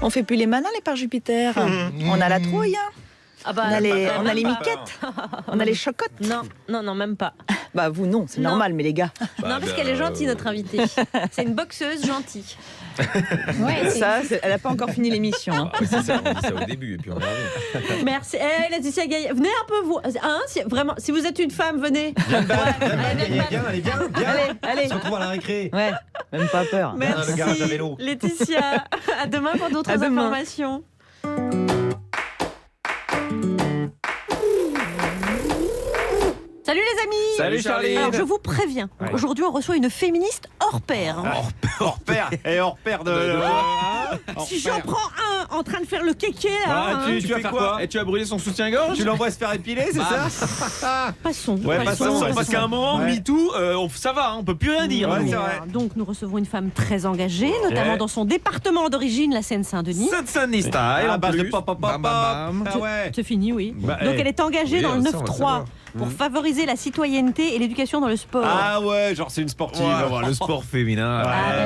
On fait plus les malins, les par Jupiter. On a la trouille, hein. Ah bah, on a les miquettes, on a les chocottes. Non, même pas. Bah vous non, c'est normal, mais les gars. Non, parce qu'elle est gentille, notre invitée. C'est une boxeuse gentille. Ouais, ça, elle n'a pas encore fini l'émission. Hein. On dit ça au début et puis on arrive. Merci. Laetitia Gaillet, venez un peu vous. Hein, vraiment, si vous êtes une femme, venez. Allez, viens. Allez. On se retrouve à la récré. Ouais, même pas peur. Merci. Le garage à vélo. Laetitia, à demain pour d'autres informations. Salut les amis. Salut Charlie. Alors je vous préviens, aujourd'hui on reçoit une féministe hors pair. Hors pair. Et hors pair de... Si j'en prends un en train de faire le kéké là. Tu vas faire quoi? Et tu as brûlé son soutien-gorge? Tu l'envoies se faire épiler, c'est ça? Passons. Ouais, passons. Parce qu'à un moment, MeToo, ça va, on peut plus rien dire. Ouais, c'est vrai. Donc nous recevons une femme très engagée, notamment dans son département d'origine, la Seine-Saint-Denis. Seine-Saint-Denis style, en base de plus. pop. Bam, bam, bam. Ah ouais. C'est fini, oui. Bah, Donc elle est engagée dans le ça, on va 9-3 savoir. pour favoriser la citoyenneté et l'éducation dans le sport. Ah ouais, genre c'est une sportive. Le sport féminin.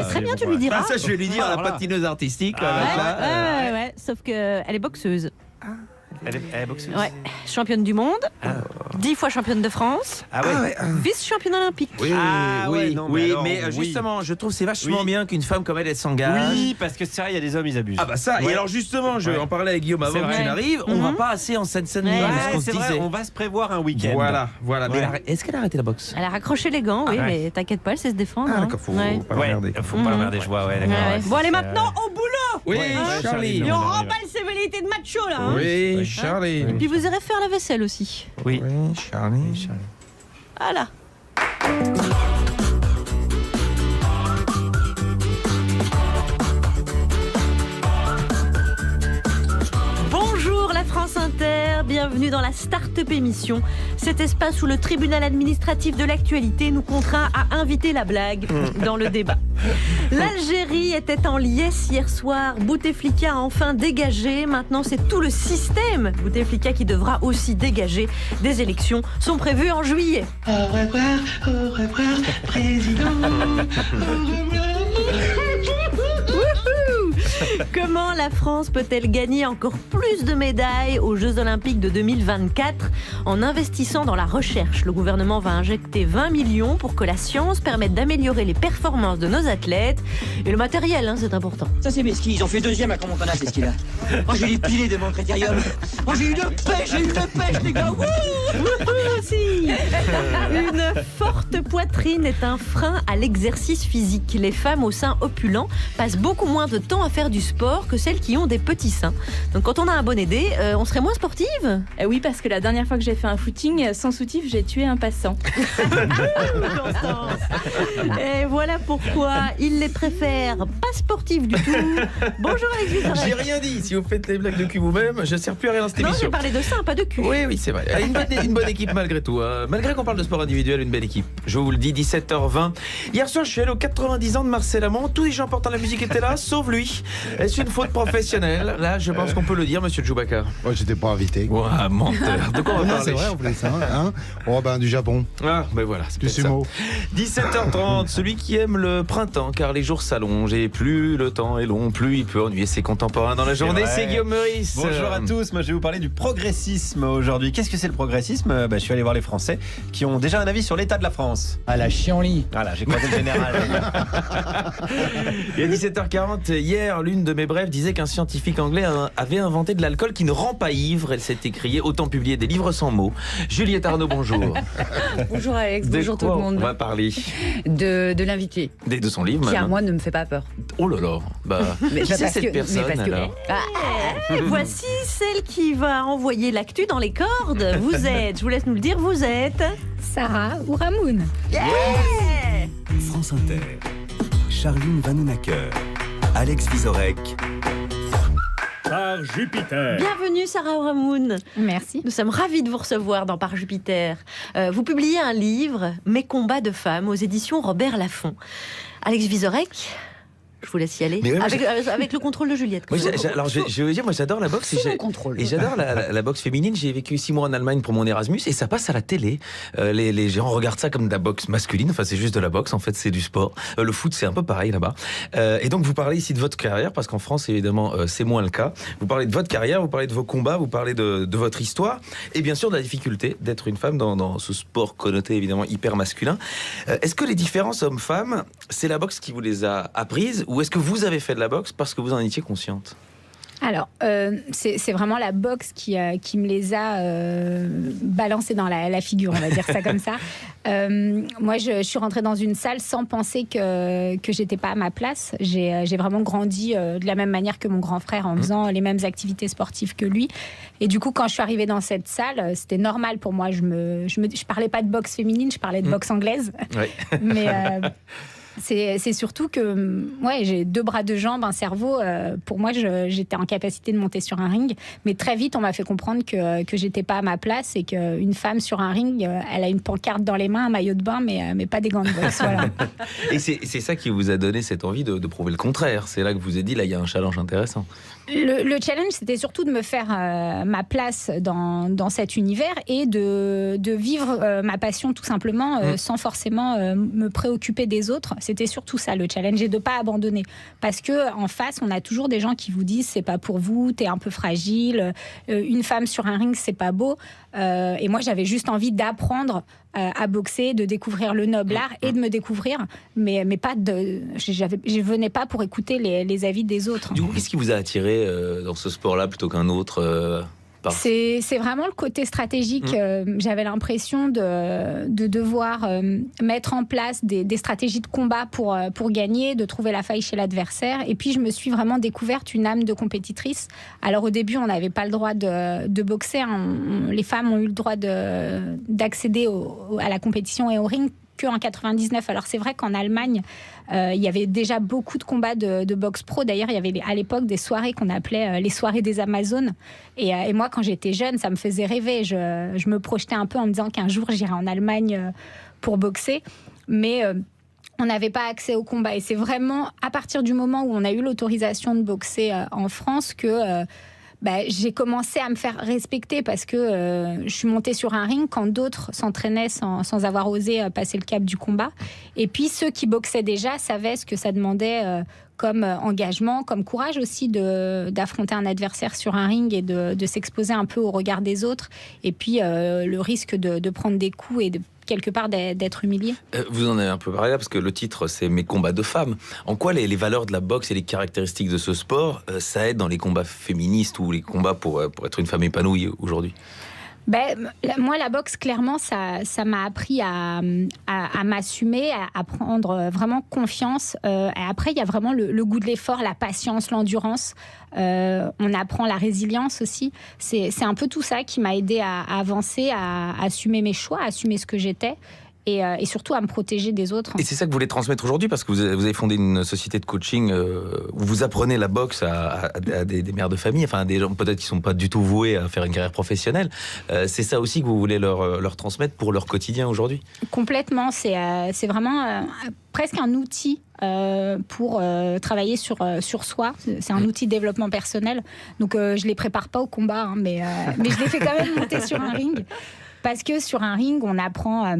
Très bien, tu lui diras. Ça, je vais lui dire à la Voilà. patineuse artistique. Ouais. Sauf qu'elle est boxeuse. Elle est boxeuse. Ouais. Championne du monde, 10 fois championne de France, Ah ouais. vice-championne olympique. Oui, Ah ouais, oui, non, oui, mais alors, mais oui. justement, je trouve c'est vachement Oui. bien qu'une femme comme elle s'engage. Oui, parce que c'est vrai, il y a des hommes, ils abusent. Ah bah ça, Ouais. et alors justement, je vais en parler avec Guillaume avant C'est que vrai. tu n'arrives, on va pas assez en Seine-Saint-Denis, Ouais, c'est ce qu'on se c'est vrai, disait. on va se prévoir un week-end. Voilà. Mais Ouais. est-ce qu'elle a arrêté la boxe? Elle a raccroché les gants, oui, ouais. mais t'inquiète pas, elle sait se défendre. Ah hein. d'accord, faut Ouais. pas l'emmerder. Faut pas l'emmerder, je vois, ouais, d'accord. Ouais. Ouais. Bon, allez maintenant au boulot. Oui, Ouais, Charlie. Et on on arrive. remballe ses velléités de macho là. Hein. Oui, Charlie. Puis vous irez faire la vaisselle aussi. Oui. Oui, Charlie. Voilà. Bonjour la France Inter, bienvenue dans la Start-up émission, cet espace où le tribunal administratif de l'actualité nous contraint à inviter la blague dans le débat. L'Algérie était en liesse hier soir, Bouteflika a enfin dégagé, maintenant c'est tout le système Bouteflika qui devra aussi dégager. Des élections sont prévues en juillet. Au revoir, président. Au revoir. Comment la France peut-elle gagner encore plus de médailles aux Jeux Olympiques de 2024 en investissant dans la recherche? Le gouvernement va injecter 20 millions pour que la science permette d'améliorer les performances de nos athlètes. Et le matériel, hein, c'est important. Ça c'est mes skis, ils ont fait deuxième à Crans-Montana ces skis là. Oh j'ai les pilés de mon critérium. Oh j'ai eu une pêche les gars. Aussi. Une forte poitrine est un frein à l'exercice physique. Les femmes au sein opulent passent beaucoup moins de temps à faire du sport que celles qui ont des petits seins. Donc quand on a un bon aidé, on serait moins sportive. Oui, parce que la dernière fois que j'ai fait un footing sans soutif, j'ai tué un passant. Constance. Et voilà pourquoi ils les préfèrent pas sportifs du tout. Bonjour Alex J'ai Vizorek. rien dit, si vous faites les blagues de cul vous-même, je ne sers plus à rien dans cette Non, j'ai émission. parlé de seins, pas de cul. Oui, c'est vrai. Une bonne équipe malgré tout. Malgré qu'on parle de sport individuel, une belle équipe. Je vous le dis, 17h20. Hier soir, je suis allé aux 90 ans de Marcel Amont. Tous les gens portant la musique étaient là, sauf lui. Est-ce une faute professionnelle? Là, je pense qu'on peut le dire, monsieur Djoubaka. Moi, j'étais pas invité. Ouah, menteur. De quoi on va Non, parler? c'est vrai, en plus. Hein oh, ben, du Japon, Ah, ben voilà. c'est du peut-être ça. sumo. 17h30, celui qui aime le printemps, car les jours s'allongent et plus le temps est long, plus il peut ennuyer ses contemporains dans la journée. vrai. C'est Guillaume Meurice. Bonjour à tous, moi je vais vous parler du progressisme aujourd'hui. Qu'est-ce que c'est le progressisme? Je suis allé voir les Français qui ont déjà un avis sur l'état de la France. À la chienlit. Voilà, j'ai croisé le général. Et à 17h40, hier, l'une de mes brèves disait qu'un scientifique anglais avait inventé de l'alcool qui ne rend pas ivre. Elle s'est écriée autant publier des livres sans mots. Juliette Arnaud, bonjour. Bonjour Alex, De bonjour tout quoi le monde. On va parler De l'invité, de son livre, qui à même. moi ne me fait pas peur. Oh là là. Bah, Mais qui pas c'est parce cette que- personne mais parce que- alors Et voici celle qui va envoyer l'actu dans les cordes. Vous êtes, je vous laisse nous le dire, vous êtes... Sarah ou Ramoun. France Inter, Charline Vanhoenacker, Alex Vizorek, Par Jupiter. Bienvenue Sarah Ramoun. Merci. Nous sommes ravis de vous recevoir dans Par Jupiter. Vous publiez un livre, Mes combats de femmes, aux éditions Robert Laffont. Alex Vizorek, Je vous laisse y aller. Mais ouais, avec le contrôle de Juliette. Moi, alors, je vais vous dire, moi, j'adore la boxe. Et j'adore la boxe féminine. J'ai vécu 6 mois en Allemagne pour mon Erasmus et ça passe à la télé. Les gens regardent ça comme de la boxe masculine. Enfin, c'est juste de la boxe. En fait, c'est du sport. Le foot, c'est un peu pareil là-bas. Et donc, vous parlez ici de votre carrière parce qu'en France, évidemment, c'est moins le cas. Vous parlez de votre carrière, vous parlez de vos combats, vous parlez de votre histoire et bien sûr de la difficulté d'être une femme dans ce sport connoté évidemment hyper masculin. Est-ce que les différences hommes-femmes, c'est la boxe qui vous les a apprises ou est-ce que vous avez fait de la boxe parce que vous en étiez consciente? Alors, c'est vraiment la boxe qui me les a balancés dans la figure, on va dire ça comme ça. Moi, je suis rentrée dans une salle sans penser que j'étais pas à ma place. J'ai vraiment grandi de la même manière que mon grand frère en faisant les mêmes activités sportives que lui. Et du coup, quand je suis arrivée dans cette salle, c'était normal pour moi. Je parlais pas de boxe féminine, je parlais de boxe anglaise. Ouais. Mais... c'est surtout que j'ai 2 bras, 2 jambes, un cerveau. Pour moi, j'étais en capacité de monter sur un ring. Mais très vite, on m'a fait comprendre que j'étais pas à ma place et qu'une femme sur un ring, elle a une pancarte dans les mains, un maillot de bain, mais pas des gants de boxe. Voilà. Et c'est ça qui vous a donné cette envie de prouver le contraire. C'est là que vous vous êtes dit, là, il y a un challenge intéressant. Le challenge, c'était surtout de me faire ma place dans cet univers et de vivre ma passion tout simplement sans forcément me préoccuper des autres. C'était surtout ça le challenge et de pas abandonner. Parce que en face, on a toujours des gens qui vous disent c'est pas pour vous, t'es un peu fragile, une femme sur un ring, c'est pas beau. Et moi, j'avais juste envie d'apprendre à boxer, de découvrir le noble art et de me découvrir, mais pas je venais pas pour écouter les avis des autres. Du coup, qu'est-ce qui vous a attiré dans ce sport-là plutôt qu'un autre C'est vraiment le côté stratégique. J'avais l'impression de devoir mettre en place des stratégies de combat pour gagner, de trouver la faille chez l'adversaire. Et puis, je me suis vraiment découverte une âme de compétitrice. Alors, au début, on n'avait pas le droit de boxer. Les femmes ont eu le droit d'accéder à la compétition et au ring qu'en 99. Alors, c'est vrai qu'en Allemagne, il y avait déjà beaucoup de combats de boxe pro. D'ailleurs, il y avait à l'époque des soirées qu'on appelait les soirées des Amazones. Et moi, quand j'étais jeune, ça me faisait rêver. Je me projetais un peu en me disant qu'un jour, j'irai en Allemagne pour boxer. Mais on n'avait pas accès au combat. Et c'est vraiment à partir du moment où on a eu l'autorisation de boxer en France que... j'ai commencé à me faire respecter parce que je suis montée sur un ring quand d'autres s'entraînaient sans avoir osé passer le cap du combat. Et puis ceux qui boxaient déjà savaient ce que ça demandait comme engagement, comme courage aussi d'affronter un adversaire sur un ring et de s'exposer un peu au regard des autres. Et puis le risque de prendre des coups et quelque part d'être humilié. Vous en avez un peu parlé là parce que le titre c'est Mes combats de femmes. En quoi les valeurs de la boxe et les caractéristiques de ce sport ça aide dans les combats féministes ou les combats pour être une femme épanouie aujourd'hui? Moi, la boxe, clairement, ça m'a appris à m'assumer, à prendre vraiment confiance. Et après, il y a vraiment le goût de l'effort, la patience, l'endurance. On apprend la résilience aussi. C'est un peu tout ça qui m'a aidé à avancer, à assumer mes choix, à assumer ce que j'étais. Et surtout à me protéger des autres. Et c'est ça que vous voulez transmettre aujourd'hui parce que vous avez fondé une société de coaching où vous apprenez la boxe à des mères de famille, enfin des gens peut-être qui ne sont pas du tout voués à faire une carrière professionnelle. C'est ça aussi que vous voulez leur transmettre pour leur quotidien aujourd'hui? Complètement, c'est vraiment presque un outil pour travailler sur soi. C'est un outil de développement personnel. Donc je ne les prépare pas au combat, hein, mais je les fais quand même monter sur un ring. Parce que sur un ring, on apprend...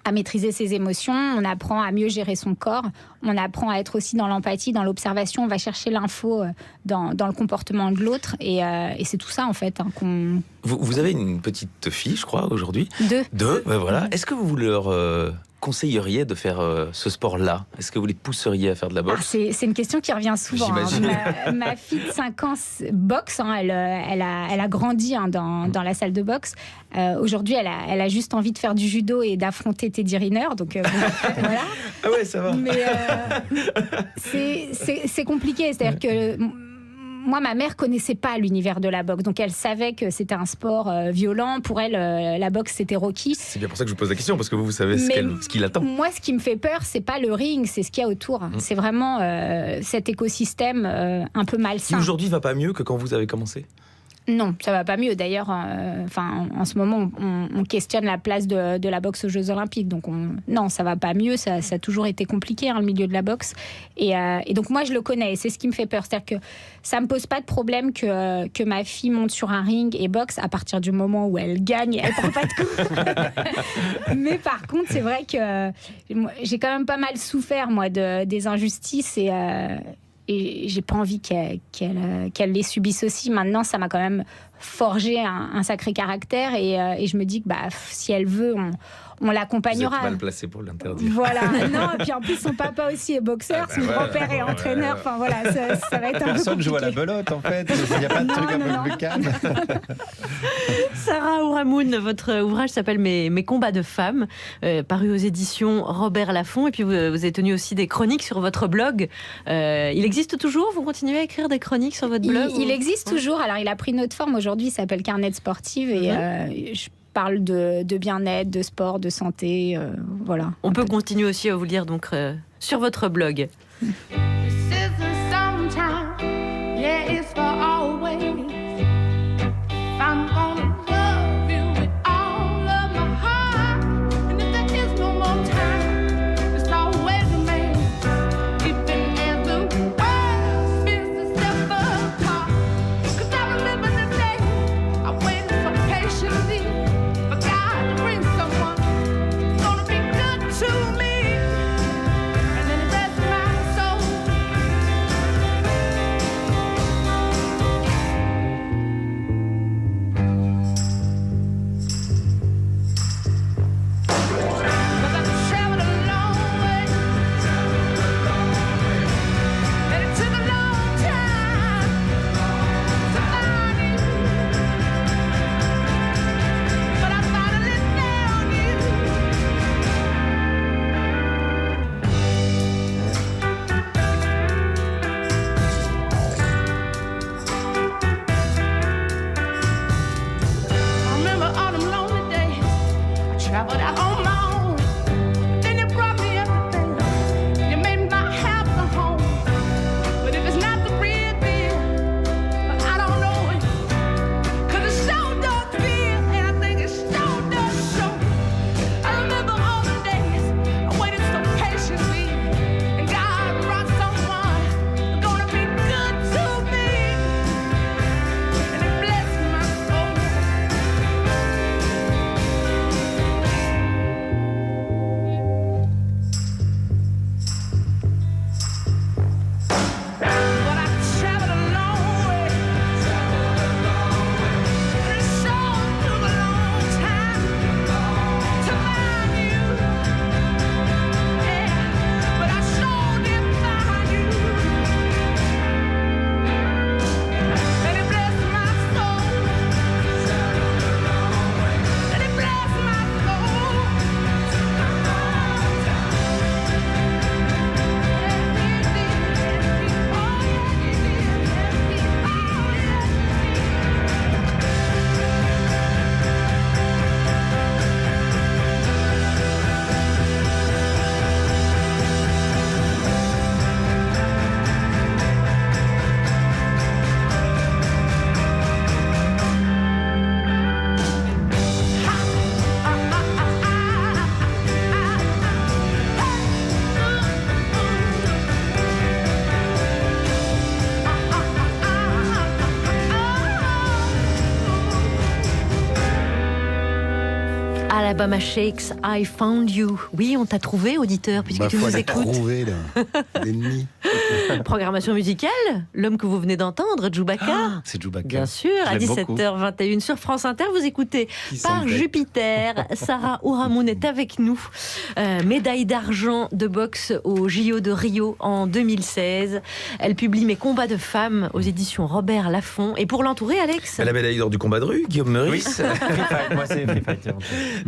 à maîtriser ses émotions, on apprend à mieux gérer son corps, on apprend à être aussi dans l'empathie, dans l'observation, on va chercher l'info dans le comportement de l'autre, et c'est tout ça en fait qu'on... Vous avez une petite fille, je crois, aujourd'hui. Deux, voilà. Est-ce que vous leur conseilleriez de faire ce sport-là? Est-ce que vous les pousseriez à faire de la boxe? C'est une question qui revient souvent. Ma fille de 5 ans boxe, elle a grandi dans la salle de boxe. Aujourd'hui, elle a juste envie de faire du judo et d'affronter Teddy Riner. Donc voilà. Ah ouais, ça va. Mais c'est compliqué. C'est-à-dire que moi, ma mère connaissait pas l'univers de la boxe, donc elle savait que c'était un sport violent. Pour elle, la boxe, c'était Rocky. C'est bien pour ça que je vous pose la question, parce que vous savez ce qu'il attend. Moi, ce qui me fait peur, c'est pas le ring, c'est ce qu'il y a autour. C'est vraiment cet écosystème un peu malsain. Qui aujourd'hui va pas mieux que quand vous avez commencé? Non, ça va pas mieux. D'ailleurs, en ce moment, on questionne la place de la boxe aux Jeux Olympiques. Donc, non, ça va pas mieux. Ça a toujours été compliqué, le milieu de la boxe. Et donc, moi, je le connais. Et c'est ce qui me fait peur. C'est-à-dire que ça me pose pas de problème que ma fille monte sur un ring et boxe à partir du moment où elle gagne. Elle prend pas de coups. Mais par contre, c'est vrai que j'ai quand même pas mal souffert, moi, des injustices et j'ai pas envie qu'elle les subisse aussi. Maintenant, ça m'a quand même forgé un sacré caractère et je me dis que si elle veut, on l'accompagnera. Vous êtes mal placé pour l'interdire. Voilà. Non, et puis en plus, son papa aussi est boxeur, son grand-père est entraîneur. Enfin voilà, ça va être un peu compliqué. Personne joue à la belote, en fait. Il n'y a pas de truc un peu plus calme. Sarah Ouramoun, votre ouvrage s'appelle Mes combats de femmes, paru aux éditions Robert Laffont. Et puis vous avez tenu aussi des chroniques sur votre blog. Il existe toujours? Vous continuez à écrire des chroniques sur votre blog? Il existe toujours. Alors il a pris une autre forme aujourd'hui. Il s'appelle Carnet de sportive et je parle de bien-être, de sport, de santé. Voilà. On peut continuer aussi à vous lire donc sur votre blog. Alabama Shakes, I Found You. Oui, on t'a trouvé, auditeur, puisque tu nous écoutes. Trouvé, l'ennemi. Programmation musicale, l'homme que vous venez d'entendre, Djoubaka. C'est Djoubaka. Bien sûr, à 17h21 sur France Inter, vous écoutez Par Jupiter. Sarah Ouramoun est avec nous. Médaille d'argent de boxe au JO de Rio en 2016. Elle publie Mes combats de femmes aux éditions Robert Laffont. Et pour l'entourer, Alex? La médaille d'or du combat de rue, Guillaume Meurice. Oui. Moi, c'est Free Fight.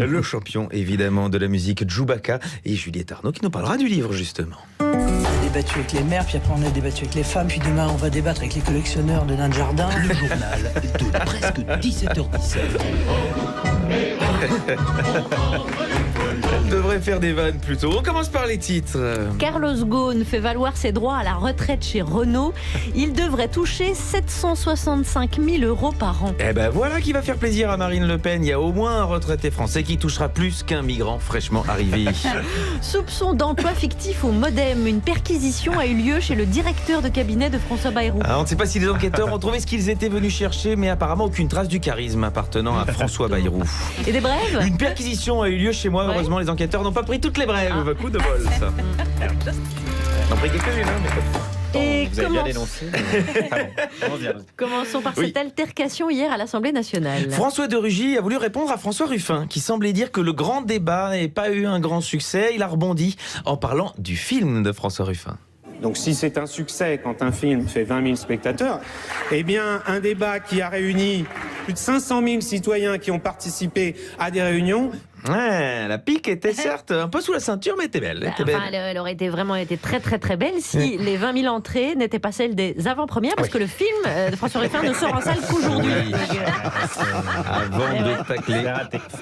Le champion, évidemment, de la musique, Djoubaka, et Juliette Arnaud, qui nous parlera du livre, justement. On a débattu avec les mères, puis après on a débattu avec les femmes, puis demain on va débattre avec les collectionneurs de Nain de Jardin. Le journal de presque 17h17. Elle devrait faire des vannes plutôt. On commence par les titres. Carlos Ghosn fait valoir ses droits à la retraite chez Renault. Il devrait toucher 765 000 € par an. Eh ben voilà qui va faire plaisir à Marine Le Pen. Il y a au moins un retraité français qui touchera plus qu'un migrant fraîchement arrivé. Soupçon d'emploi fictif au Modem. Une perquisition a eu lieu chez le directeur de cabinet de François Bayrou. On ne sait pas si les enquêteurs ont trouvé ce qu'ils étaient venus chercher, mais apparemment aucune trace du charisme appartenant à François Bayrou. Et des brèves ? Une perquisition a eu lieu chez moi. Ouais. Heureusement, les enquêteurs n'ont pas pris toutes les brèves. Coup de bol, ça. J'en pris quelques-unes, mais pas Et vous avez bien dénoncé. Commençons par Oui. cette altercation hier à l'Assemblée nationale. François de Rugy a voulu répondre à François Ruffin, qui semblait dire que le grand débat n'avait pas eu un grand succès. Il a rebondi en parlant du film de François Ruffin. Donc si c'est un succès quand un film fait 20 000 spectateurs, eh bien un débat qui a réuni plus de 500 000 citoyens qui ont participé à des réunions. Ouais, la pique était certes un peu sous la ceinture, mais était belle. Elle aurait vraiment été très très très belle si les 20 000 entrées n'étaient pas celles des avant-premières, parce que le film de François Ruffin ne sort en salle qu'aujourd'hui. Avant de tacler,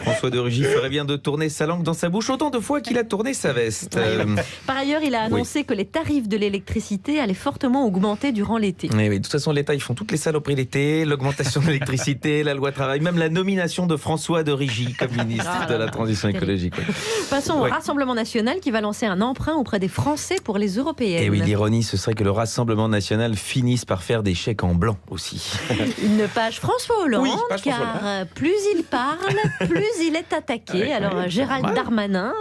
François de Rugy ferait bien de tourner sa langue dans sa bouche autant de fois qu'il a tourné sa veste. Par ailleurs, il a annoncé que les tarifs de l'électricité allaient fortement augmenter durant l'été. Oui, de toute façon, l'État, ils font toutes les saloperies l'été, l'augmentation de l'électricité, la loi travail, même la nomination de François de Rugy comme ministre de la transition écologique. Passons au Rassemblement National qui va lancer un emprunt auprès des Français pour les européennes. Et oui, l'ironie, ce serait que le Rassemblement National finisse par faire des chèques en blanc aussi. Une page François Hollande, Oui, page François car plus il parle, plus il est attaqué. Alors Gérald Darmanin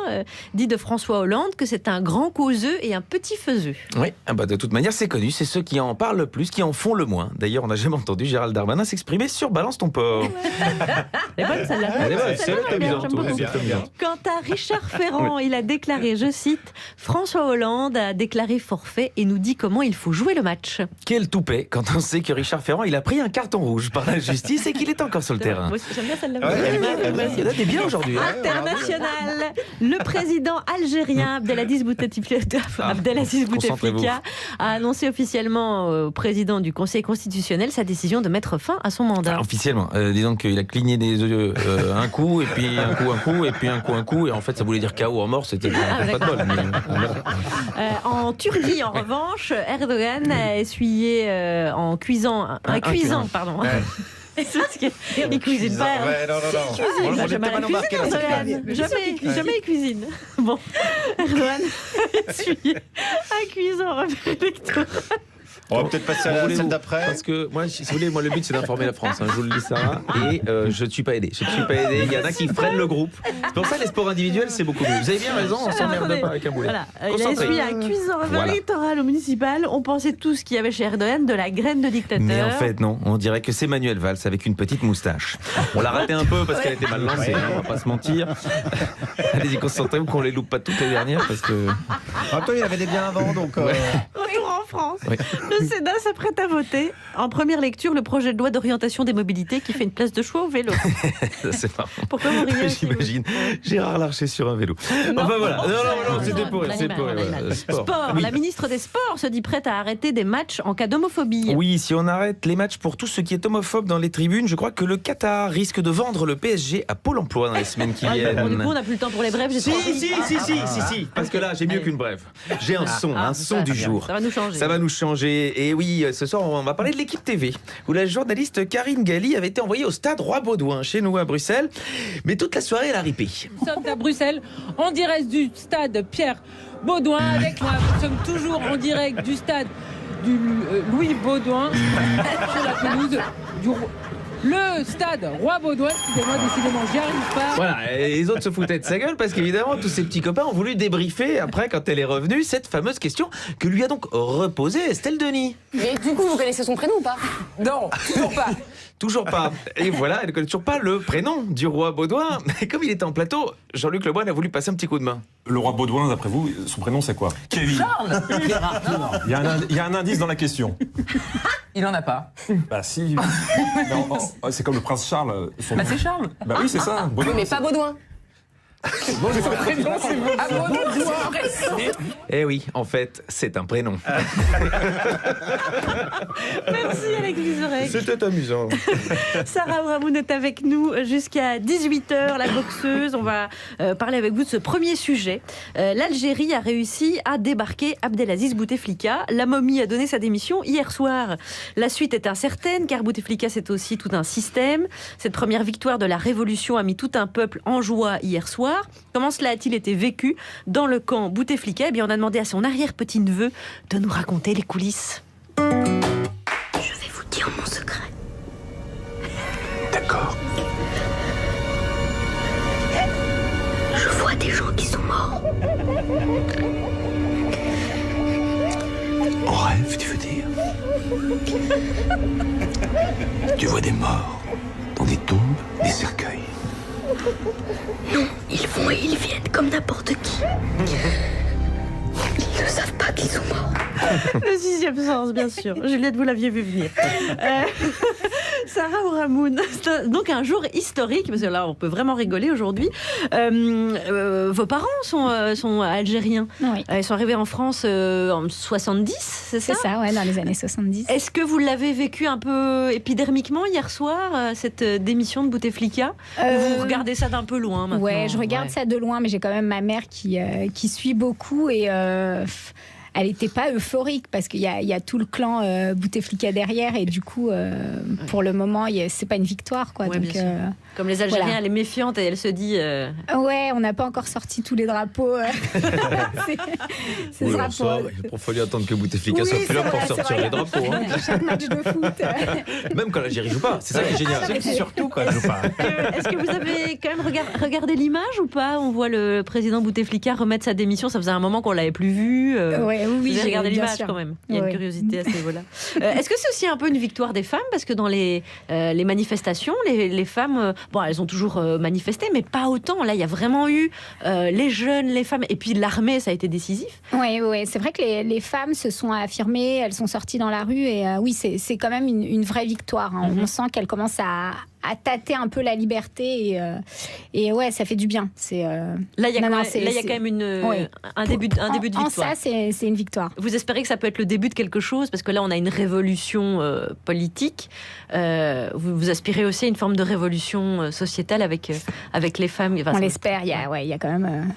dit de François Hollande que c'est un grand causeux et un petit faiseux. Oui, de toute manière, c'est connu, c'est ceux qui en parlent le plus, qui en font le moins. D'ailleurs, on n'a jamais entendu Gérald Darmanin s'exprimer sur Balance ton porc. Elle est bonne celle-là. Elle est bonne, c'est J'aime amusant, beaucoup. bien. Quant à Richard Ferrand, il a déclaré, je cite, François Hollande a déclaré forfait et nous dit comment il faut jouer le match. Quel toupet quand on sait que Richard Ferrand, il a pris un carton rouge par la justice et qu'il est encore sur le terrain. Moi aussi, j'aime bien celle-là. Il y en a des bien aujourd'hui. International. Le président algérien Abdelaziz Bouteflika a annoncé officiellement au président du Conseil constitutionnel sa décision de mettre fin à son mandat. Officiellement, disons qu'il a cligné des yeux un coup, et puis un coup, et puis un coup, et en fait ça voulait dire KO en mort, c'était pas de bol. En Turquie, en revanche, Erdogan a essuyé en cuisant, pardon. Il cuisine pas. Jamais il cuisine. Bon, Erdogan a essuyé un cuisant en revue électorale. On va peut-être passer à la scène d'après. Parce que moi, si vous voulez, le but c'est d'informer la France. Je vous le dis ça. Et je ne suis pas aidé. Il y en a qui freinent le groupe. C'est pour ça les sports individuels, c'est beaucoup mieux. Vous avez bien raison, on s'emmerde pas avec un boulet. Voilà. Il a essuyé un cuisant électoral au municipal. On pensait tous qu'il y avait chez Erdogan de la graine de dictateur. Mais en fait, non. On dirait que c'est Manuel Valls avec une petite moustache. On l'a raté un peu parce qu'elle était mal lancée. On va pas se mentir. Allez-y, concentrez-vous qu'on les loupe pas toutes les dernières parce que. En même temps, il avait des biens avant, donc. Retour en France. Oui. Le Sénat s'apprête à voter en première lecture le projet de loi d'orientation des mobilités qui fait une place de choix au vélo. C'est marrant. Pourquoi vous riez? J'imagine Gérard Larcher sur un vélo. Non. Enfin voilà. Non, c'était pour rire. Sport. Oui. La ministre des Sports se dit prête à arrêter des matchs en cas d'homophobie. Oui, si on arrête les matchs pour tout ce qui est homophobe dans les tribunes, je crois que le Qatar risque de vendre le PSG à Pôle emploi dans les semaines qui viennent. Bon, du coup, on n'a plus le temps pour les brèves. Si. Parce que là, j'ai mieux qu'une brève. J'ai un son du jour. Ça va nous changer. Ça va nous changer. Et oui, ce soir, on va parler de l'équipe TV, où la journaliste Karine Galli avait été envoyée au stade Roi-Baudouin, chez nous à Bruxelles. Mais toute la soirée, elle a ripé. Nous sommes à Bruxelles, en direct du stade Pierre-Baudouin. Avec moi, nous sommes toujours en direct du stade du Louis Baudouin, sur la pelouse du le stade Roi-Baudouin. Excusez-moi, décidément, j'y arrive pas. Voilà, et les autres se foutaient de sa gueule parce qu'évidemment, tous ses petits copains ont voulu débriefer après, quand elle est revenue, cette fameuse question que lui a donc reposée Estelle Denis. Mais du coup, vous connaissez son prénom ou pas? Non, toujours pas. Toujours pas. Et voilà, elle ne connaît toujours pas le prénom du roi Baudouin. Mais comme il était en plateau, Jean-Luc Lemoyne a voulu passer un petit coup de main. Le roi Baudouin, d'après vous, son prénom c'est quoi? Kevin. Charles. Il y a un indice dans la question. Il en a pas. Bah si. C'est comme le prince Charles. Bah c'est Charles. Bah oui, c'est ça. Baudouin, oui, mais pas Baudouin. Son prénom, c'est Baudouin. Eh oui, en fait, c'est un prénom. Merci Alex Vizorek. C'était amusant. Sarah Ouramoun est avec nous jusqu'à 18h, la boxeuse. On va parler avec vous de ce premier sujet. L'Algérie a réussi à débarquer Abdelaziz Bouteflika. La momie a donné sa démission hier soir. La suite est incertaine car Bouteflika, c'est aussi tout un système. Cette première victoire de la révolution a mis tout un peuple en joie hier soir. Comment cela a-t-il été vécu dans le camp Bouteflika? Eh bien, on a demandé à son arrière-petit-neveu de nous raconter les coulisses. Je vais vous dire mon secret. D'accord. Je vois des gens qui sont morts. En rêve, tu veux dire? Tu vois des morts dans des tombes, des cercueils. Non, ils vont et ils viennent comme n'importe qui. Ils ne savent pas qu'ils sont morts. Le sixième sens, bien sûr. Juliette, vous l'aviez vu venir. Sarah Ouramoun, c'est donc un jour historique, parce que là, on peut vraiment rigoler aujourd'hui. Vos parents sont algériens. Oui. Ils sont arrivés en France en 70, c'est ça? C'est ça, ouais, dans les années 70. Est-ce que vous l'avez vécu un peu épidermiquement hier soir, cette démission de Bouteflika? Vous regardez ça d'un peu loin maintenant? Ouais, je regarde ça de loin, mais j'ai quand même ma mère qui suit beaucoup et elle n'était pas euphorique parce qu'il y a tout le clan Bouteflika derrière et du coup, pour le moment, c'est pas une victoire, quoi. Ouais, donc, comme les Algériens, voilà. elle est méfiante et elle se dit. Ouais, on n'a pas encore sorti tous les drapeaux. Ces drapeaux. Il a fallu attendre que Bouteflika soit plus là pour sortir les drapeaux. Hein. Chaque match de foot. Même quand l'Algérie joue pas, c'est ça qui est génial. Surtout quand elle joue pas. Est-ce que vous avez quand même regardé l'image ou pas? On voit le président Bouteflika remettre sa démission. Ça faisait un moment qu'on l'avait plus vu. Oui, vous avez regardé bien l'image sûr. quand même. Il y a une curiosité à ce niveau-là. Est-ce que c'est aussi un peu une victoire des femmes? Parce que dans les manifestations, les femmes, bon, elles ont toujours manifesté, mais pas autant. Là, il y a vraiment eu les jeunes, les femmes, et puis l'armée, ça a été décisif. Oui, c'est vrai que les femmes se sont affirmées, elles sont sorties dans la rue, et oui, c'est quand même une vraie victoire. Hein. On sent qu'elles commencent à tâter un peu la liberté et ouais, ça fait du bien. Là, il y a quand même un début de victoire. En ça, c'est une victoire. Vous espérez que ça peut être le début de quelque chose? Parce que là, on a une révolution politique. Vous aspirez aussi à une forme de révolution sociétale avec les femmes. On l'espère. Il y a quand même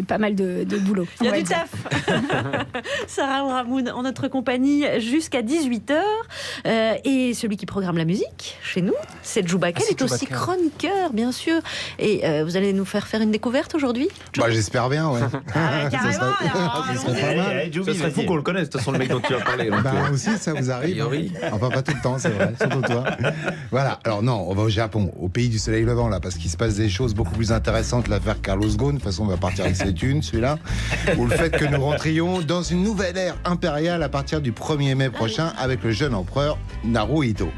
pas mal de boulot. Il y a du taf. Sarah Ouramoun en notre compagnie jusqu'à 18h. Et celui qui programme la musique chez nous, c'est Djoubaka. Il est aussi chroniqueur, bien sûr. Et vous allez nous faire une découverte aujourd'hui? J'espère bien, ouais. Carrément. Ça serait pas mal. Ça serait fou qu'on le connaisse, de toute façon, le mec dont tu vas parler. Aussi, ça vous arrive. Enfin, pas tout le temps, c'est vrai, surtout toi. Voilà, alors non, on va au Japon, au pays du soleil levant, là, parce qu'il se passe des choses beaucoup plus intéressantes. L'affaire Carlos Ghosn, de toute façon, on va partir avec ses thunes, celui-là. Ou le fait que nous rentrions dans une nouvelle ère impériale à partir du 1er mai prochain avec le jeune empereur Naruhito.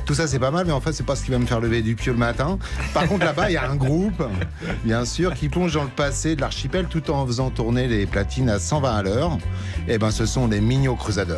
Tout ça, c'est pas mal, mais en fait, c'est pas ce qui va me faire lever du pied le matin. Par contre, là-bas, il y a un groupe, bien sûr, qui plonge dans le passé de l'archipel tout en faisant tourner les platines à 120 à l'heure. Et ben, ce sont les Migno Crusaders.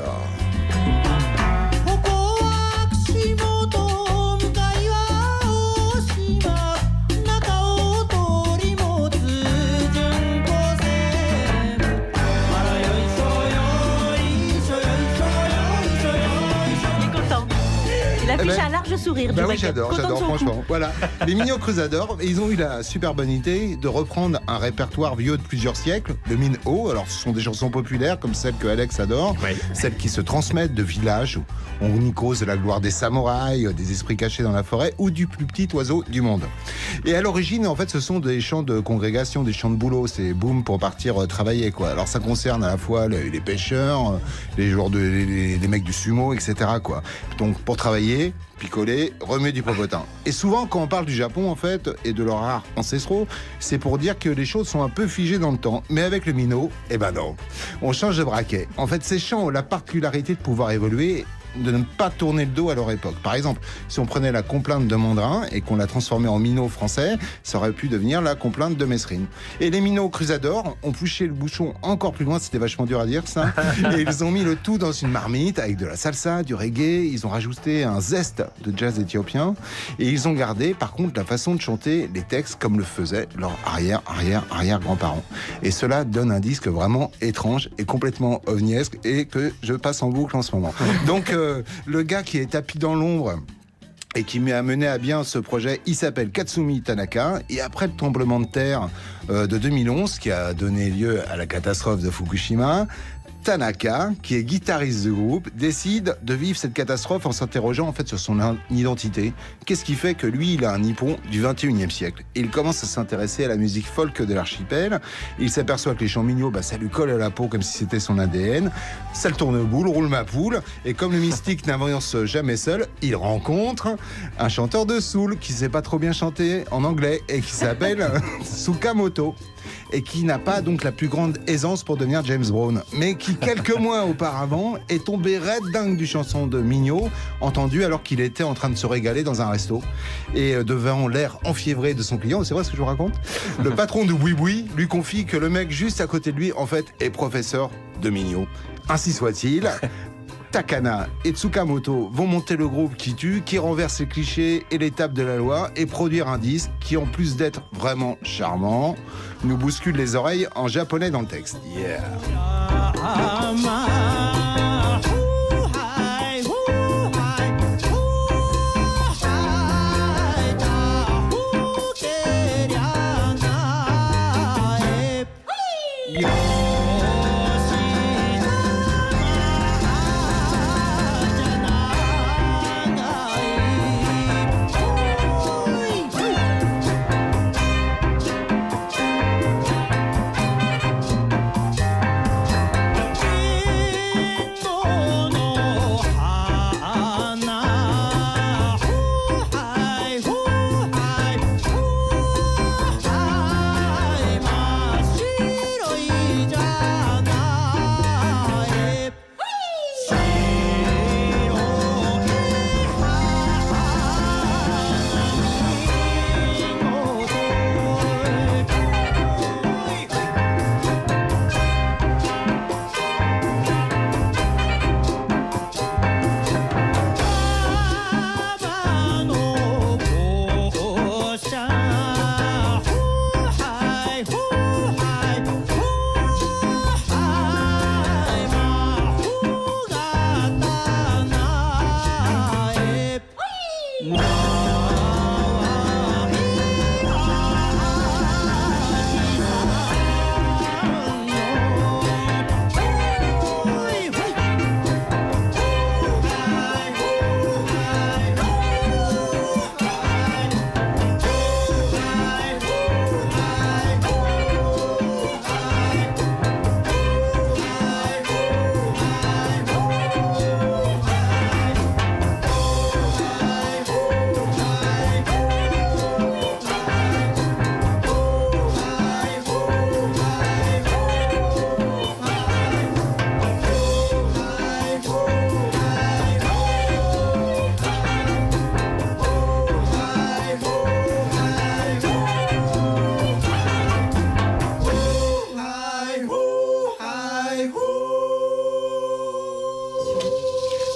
Il affiche un large sourire. Oui, j'adore, franchement. Voilà. Les Migno Crusaders, ils ont eu la super bonne idée de reprendre un répertoire vieux de plusieurs siècles, de mine haut. Alors, ce sont des chansons populaires comme celles que Alex adore, celles qui se transmettent de villages où on y cause de la gloire des samouraïs, des esprits cachés dans la forêt ou du plus petit oiseau du monde. Et à l'origine, en fait, ce sont des chants de congrégation, des chants de boulot. C'est boum pour partir travailler, quoi. Alors, ça concerne à la fois les pêcheurs, les mecs du sumo, etc., quoi. Donc, pour travailler, picoler, remuer du popotin. Et souvent, quand on parle du Japon, en fait, et de leurs arts ancestraux, c'est pour dire que les choses sont un peu figées dans le temps. Mais avec le Mino, eh ben non. On change de braquet. En fait, ces chants ont la particularité de pouvoir évoluer de ne pas tourner le dos à leur époque. Par exemple, si on prenait la complainte de Mandrin et qu'on la transformait en minot français, ça aurait pu devenir la complainte de Mesrine. Et les minots crusadors ont poussé le bouchon encore plus loin, c'était vachement dur à dire ça, et ils ont mis le tout dans une marmite avec de la salsa, du reggae, ils ont rajouté un zeste de jazz éthiopien, et ils ont gardé par contre la façon de chanter les textes comme le faisaient leurs arrière-grands-parents. Et cela donne un disque vraiment étrange et complètement ovniesque et que je passe en boucle en ce moment. Donc le gars qui est tapis dans l'ombre et qui m'a mené à bien ce projet, il s'appelle Katsumi Tanaka. Et après le tremblement de terre de 2011, qui a donné lieu à la catastrophe de Fukushima, Tanaka, qui est guitariste du groupe, décide de vivre cette catastrophe en s'interrogeant en fait sur son identité. Qu'est-ce qui fait que lui, il a un nippon du 21e siècle? Et il commence à s'intéresser à la musique folk de l'archipel. Il s'aperçoit que les chants mignons, ça lui colle à la peau comme si c'était son ADN. Ça le tourne boule, roule ma poule. Et comme le mystique n'avance jamais seul, il rencontre un chanteur de soul qui sait pas trop bien chanter en anglais et qui s'appelle Tsukamoto. Et qui n'a pas donc la plus grande aisance pour devenir James Brown, mais qui quelques mois auparavant est tombé raide dingue du chanson de Mignot, entendu alors qu'il était en train de se régaler dans un resto, et devant l'air enfiévré de son client, c'est vrai ce que je vous raconte, le patron de Boui-Boui lui confie que le mec juste à côté de lui, en fait, est professeur de Mignot. Ainsi soit-il. Takana et Tsukamoto vont monter le groupe qui tue, qui renverse les clichés et les tables de la loi et produire un disque qui, en plus d'être vraiment charmant, nous bouscule les oreilles en japonais dans le texte. Yeah.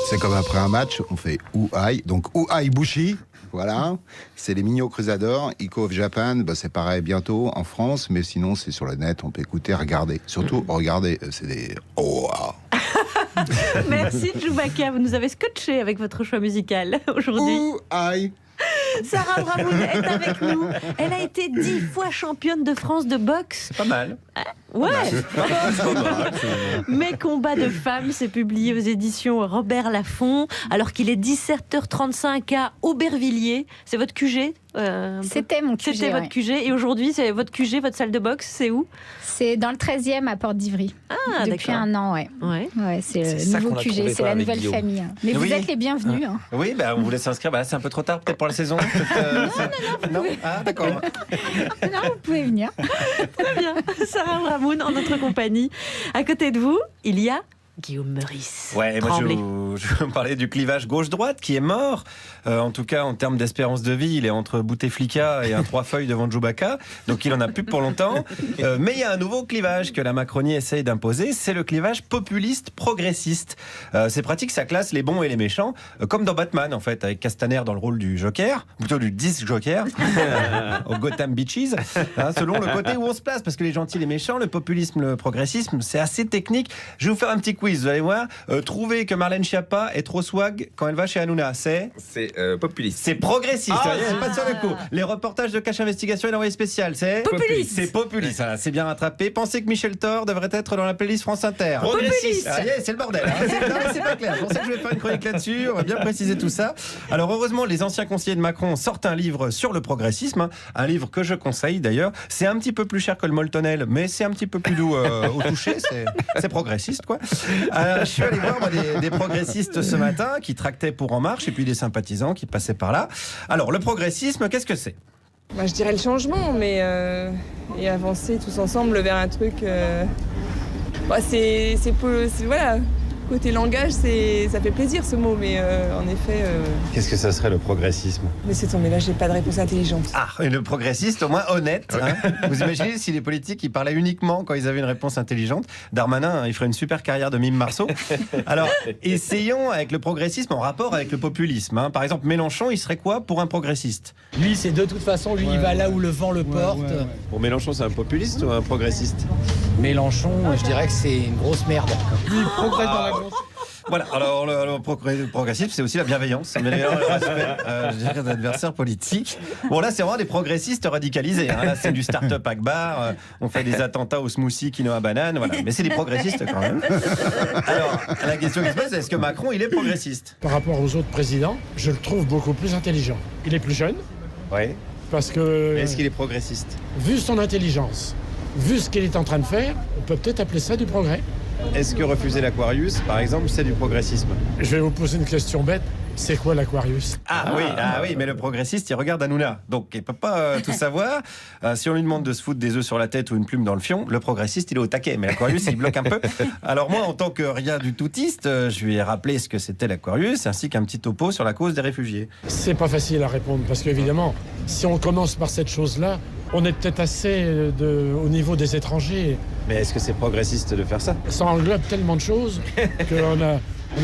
C'est comme après un match, on fait Ouai. Donc Ouai Bushi, voilà. C'est les Mignot Crusadors. Iko of Japan, c'est pareil bientôt en France, mais sinon c'est sur le net, on peut écouter, regarder. Surtout, regardez, c'est des Merci Chewbacca, vous nous avez scotché avec votre choix musical aujourd'hui. Ouai. Sarah Bramoun est avec nous. Elle a été 10 fois championne de France de boxe. C'est pas mal. Ouais. C'est pas mal. Mes combats de femmes, c'est publié aux éditions Robert Laffont, alors qu'il est 17h35 à Aubervilliers. C'est votre QG C'était mon QG. C'était votre QG. Et aujourd'hui, c'est votre QG, votre salle de boxe, c'est où? C'est dans le 13e à Porte d'Ivry. Ah, depuis d'accord. un an, ouais. C'est le nouveau QG, c'est la nouvelle famille. Mais vous êtes les bienvenus. Hein. Oui, on vous laisse inscrire. C'est un peu trop tard peut-être pour la saison. Non, vous pouvez... Ah, d'accord. Non, vous pouvez venir. Très bien. Sarah Bramoun en notre compagnie. À côté de vous, il y a Guillaume Meurice. Ouais, moi je veux parler du clivage gauche-droite qui est mort. En tout cas, en termes d'espérance de vie, il est entre Bouteflika et un 3 feuilles devant Djoubaka. Donc il en a plus pour longtemps. Mais il y a un nouveau clivage que la Macronie essaye d'imposer. C'est le clivage populiste-progressiste. C'est pratique, ça classe les bons et les méchants. Comme dans Batman, en fait, avec Castaner dans le rôle du Joker. Plutôt du disque Joker. Au Gotham Beaches. Selon le côté où on se place. Parce que les gentils, les méchants, le populisme, le progressisme, c'est assez technique. Je vais vous faire un petit quiz, vous allez voir. Trouver que Marlène Schiappa est trop swag quand elle va chez Hanouna, c'est populiste. C'est progressiste. C'est pas sur le coup. Les reportages de Cache Investigation et l'envoyé spécial, c'est populiste. C'est populiste. Voilà, c'est bien rattrapé. Pensez que Michel Thor devrait être dans la playlist France Inter. Progressiste. C'est le bordel. C'est pas clair. Pensez que je vais faire une chronique là-dessus. On va bien préciser tout ça. Alors heureusement, les anciens conseillers de Macron sortent un livre sur le progressisme. Un livre que je conseille d'ailleurs. C'est un petit peu plus cher que le Moltonel, mais c'est un petit peu plus doux au toucher. C'est progressiste, quoi. Je suis allé voir des progressistes ce matin qui tractaient pour En Marche et puis des sympathisants qui passaient par là. Alors, le progressisme, qu'est-ce que c'est ? Je dirais le changement, mais et avancer tous ensemble vers un truc. Voilà. Côté langage, ça fait plaisir ce mot, mais en effet. Qu'est-ce que ça serait le progressisme ? Mais c'est tombé là, j'ai pas de réponse intelligente. Ah, et le progressiste, au moins honnête. Hein. Vous imaginez si les politiques ils parlaient uniquement quand ils avaient une réponse intelligente. Darmanin, il ferait une super carrière de mime Marceau. Alors, essayons avec le progressisme en rapport avec le populisme. Hein. Par exemple, Mélenchon, il serait quoi pour un progressiste ? Lui, c'est de toute façon, il va là où le vent le porte. Pour Mélenchon, c'est un populiste ou un progressiste ? Mélenchon, je dirais que c'est une grosse merde. Il progresse dans la gauche. Voilà, alors le progressisme, c'est aussi la bienveillance, mais je dirais d'adversaires politiques. Bon, là, c'est vraiment des progressistes radicalisés. Hein. Là, c'est du start-up Akbar, on fait des attentats au smoothie quinoa banane, voilà. Mais c'est des progressistes quand même. Alors, la question qui se pose, c'est est-ce que Macron, il est progressiste ? Par rapport aux autres présidents, je le trouve beaucoup plus intelligent. Il est plus jeune. Oui. Parce que... Mais est-ce qu'il est progressiste ? Vu son intelligence, vu ce qu'il est en train de faire, on peut peut-être appeler ça du progrès. Est-ce que refuser l'Aquarius, par exemple, c'est du progressisme ? Je vais vous poser une question bête. C'est quoi l'Aquarius ? Ah oui, mais le progressiste, il regarde Hanouna. Donc, il ne peut pas tout savoir. Si on lui demande de se foutre des œufs sur la tête ou une plume dans le fion, le progressiste, il est au taquet. Mais l'Aquarius, il bloque un peu. Alors moi, en tant que rien du toutiste, je lui ai rappelé ce que c'était l'Aquarius, ainsi qu'un petit topo sur la cause des réfugiés. C'est pas facile à répondre, parce qu'évidemment, si on commence par cette chose-là, on est peut-être assez au niveau des étrangers. Mais est-ce que c'est progressiste de faire ça ? Ça englobe tellement de choses qu'on a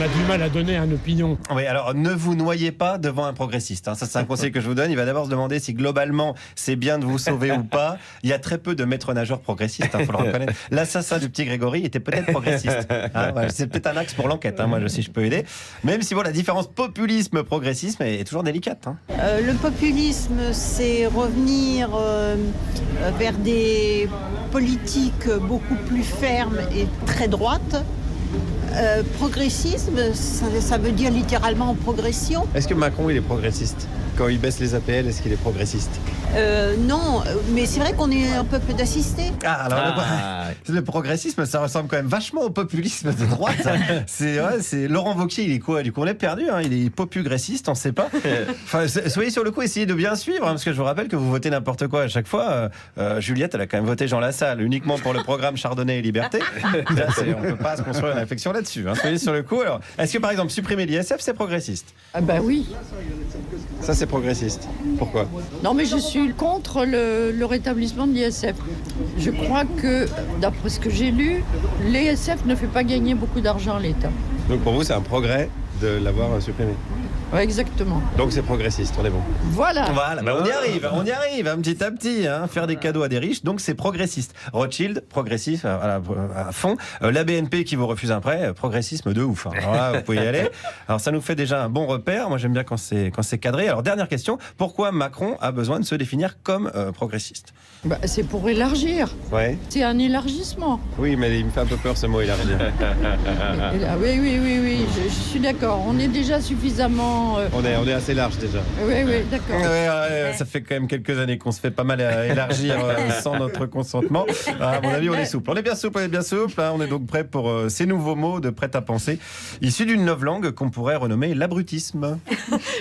du mal à donner une opinion. Oui, alors ne vous noyez pas devant un progressiste. Hein. Ça, c'est un conseil que je vous donne. Il va d'abord se demander si globalement c'est bien de vous sauver ou pas. Il y a très peu de maîtres-nageurs progressistes, il faut le reconnaître. L'assassin du petit Grégory était peut-être progressiste. Hein, voilà, c'est peut-être un axe pour l'enquête, hein, moi, si je peux aider. Même si la différence populisme-progressisme est toujours délicate. Hein. Le populisme, c'est revenir vers des politiques beaucoup plus fermes et très droites. Progressisme, ça veut dire littéralement progression. Est-ce que Macron, il est progressiste ? Quand il baisse les APL, est-ce qu'il est progressiste ? Non, mais c'est vrai qu'on est un peuple d'assistés. Le progressisme, ça ressemble quand même vachement au populisme de droite. C'est Laurent Wauquiez, il est quoi ? Du coup, on est perdu. Hein. Il est popugressiste, on ne sait pas. Enfin, soyez sur le coup, essayez de bien suivre, hein, parce que je vous rappelle que vous votez n'importe quoi à chaque fois. Juliette, elle a quand même voté Jean Lassalle uniquement pour le programme Chardonnay et Liberté. Là, on ne peut pas se construire une réflexion là-dessus. Hein. Soyez sur le coup. Alors, est-ce que par exemple supprimer l'ISF, c'est progressiste ? Ah bah oui. Ça, c'est progressiste. Pourquoi ? Non, mais je suis contre le rétablissement de l'ISF. Je crois que, d'après ce que j'ai lu, l'ISF ne fait pas gagner beaucoup d'argent à l'État. Donc pour vous, c'est un progrès de l'avoir supprimé ? Ouais, exactement. Donc c'est progressiste, on est bon. Voilà, bah on y arrive, hein, petit à petit, hein, faire des cadeaux à des riches, donc c'est progressiste. Rothschild, progressif à fond. La BNP qui vous refuse un prêt, progressisme de ouf. Hein. Alors là, vous pouvez y aller. Alors ça nous fait déjà un bon repère. Moi j'aime bien quand c'est cadré. Alors dernière question, pourquoi Macron a besoin de se définir comme progressiste ? C'est pour élargir. Ouais. C'est un élargissement. Oui, mais il me fait un peu peur ce mot, élargir. Oui, je suis d'accord. On est déjà suffisamment... On est assez large déjà. Oui, d'accord. Ça fait quand même quelques années qu'on se fait pas mal élargir sans notre consentement. À mon avis, on est souple. On est bien souple. Hein. On est donc prêt pour ces nouveaux mots de prêt à penser, issus d'une novlangue qu'on pourrait renommer l'abrutisme.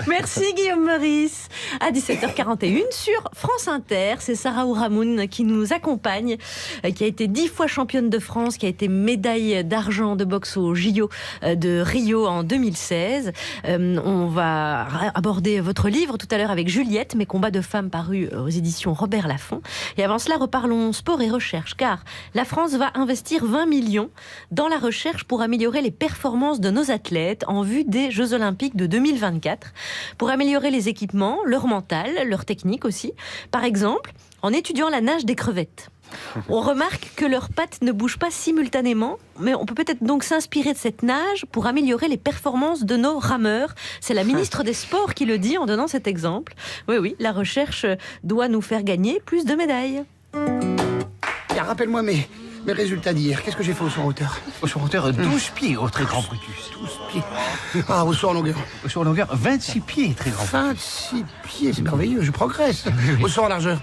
Merci Guillaume Meurice. À 17h41 sur France Inter, c'est Sarah Ouramoun qui nous accompagne, qui a été 10 fois championne de France, qui a été médaille d'argent de boxe au JO de Rio en 2016. On va aborder votre livre tout à l'heure avec Juliette, Mes combats de femmes, paru aux éditions Robert Laffont. Et avant cela, reparlons sport et recherche, car la France va investir 20 millions dans la recherche pour améliorer les performances de nos athlètes en vue des Jeux Olympiques de 2024, pour améliorer les équipements, leur mental, leur technique aussi. Par exemple, en étudiant la nage des crevettes. On remarque que leurs pattes ne bougent pas simultanément, mais on peut peut-être donc s'inspirer de cette nage pour améliorer les performances de nos rameurs. C'est la ministre des Sports qui le dit en donnant cet exemple. Oui, la recherche doit nous faire gagner plus de médailles. Tiens, rappelle-moi mes résultats d'hier. Qu'est-ce que j'ai fait au saut en hauteur? Au saut en hauteur, 12 pieds au très grand Brutus. 12 pieds. Ah, au saut en longueur? Au saut en longueur, 26 pieds, très grand. 26 pieds, c'est merveilleux, je progresse. Au saut en largeur?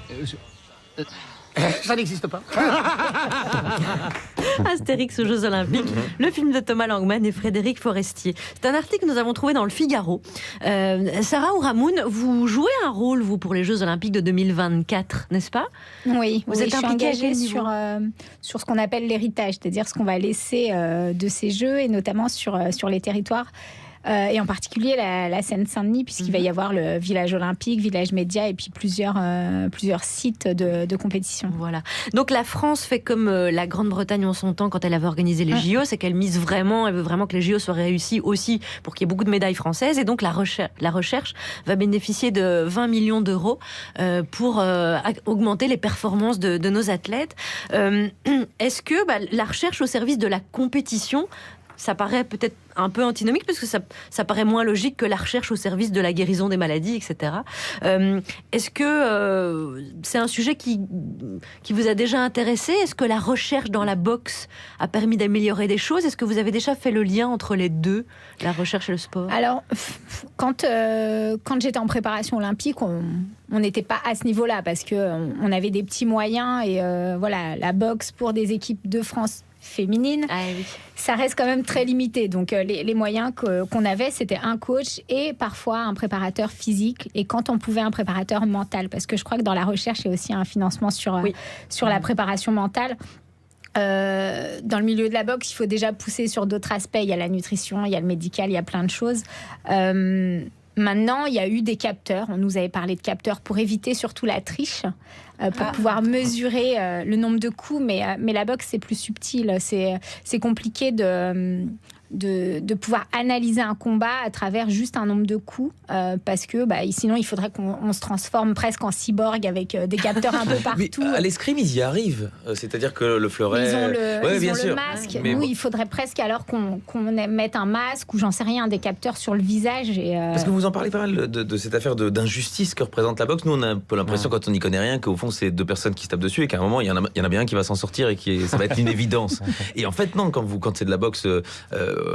Ça n'existe pas. Astérix aux Jeux Olympiques, le film de Thomas Langman et Frédéric Forestier. C'est un article que nous avons trouvé dans le Figaro. Sarah Ouramoun, vous jouez un rôle, vous, pour les Jeux Olympiques de 2024, n'est-ce pas? Oui, vous êtes impliquée engagée sur ce qu'on appelle l'héritage, c'est-à-dire ce qu'on va laisser de ces Jeux, et notamment sur les territoires. Et en particulier la Seine-Saint-Denis, puisqu'il va y avoir le village olympique, village média, et puis plusieurs sites de compétition. Voilà. Donc la France fait comme la Grande-Bretagne en son temps quand elle avait organisé les JO, c'est qu'elle mise vraiment, elle veut vraiment que les JO soient réussis aussi pour qu'il y ait beaucoup de médailles françaises. Et donc la recherche va bénéficier de 20 millions d'euros pour augmenter les performances de nos athlètes. Est-ce que la recherche au service de la compétition, ça paraît peut-être un peu antinomique, parce que ça paraît moins logique que la recherche au service de la guérison des maladies, etc. Est-ce que c'est un sujet qui vous a déjà intéressé? Est-ce que la recherche dans la boxe a permis d'améliorer des choses? Est-ce que vous avez déjà fait le lien entre les deux, la recherche et le sport? Alors, quand j'étais en préparation olympique, on n'était pas à ce niveau-là, parce qu'on avait des petits moyens, et la boxe pour des équipes de France féminine, ça reste quand même très limité. Donc les moyens qu'on avait, c'était un coach et parfois un préparateur physique, et quand on pouvait, un préparateur mental, parce que je crois que dans la recherche, il y a aussi un financement sur la préparation mentale. Dans le milieu de la boxe, il faut déjà pousser sur d'autres aspects. Il y a la nutrition, il y a le médical, il y a plein de choses. Maintenant, il y a eu des capteurs. On nous avait parlé de capteurs pour éviter surtout la triche, pour pouvoir mesurer le nombre de coups. Mais la boxe, c'est plus subtil. C'est compliqué de pouvoir analyser un combat à travers juste un nombre de coups, parce que sinon il faudrait qu'on se transforme presque en cyborg avec des capteurs un peu partout. Mais à l'escrime, ils y arrivent. C'est-à-dire que le fleuret... Ils ont le masque. Mais nous, il faudrait presque alors qu'on mette un masque, ou j'en sais rien, des capteurs sur le visage. Parce que vous en parlez pas mal de cette affaire d'injustice que représente la boxe. Nous, on a un peu l'impression, quand on n'y connaît rien, qu'au fond, c'est deux personnes qui se tapent dessus, et qu'à un moment, il y en a bien un qui va s'en sortir, et ça va être une évidence. Et en fait, non, quand c'est de la boxe...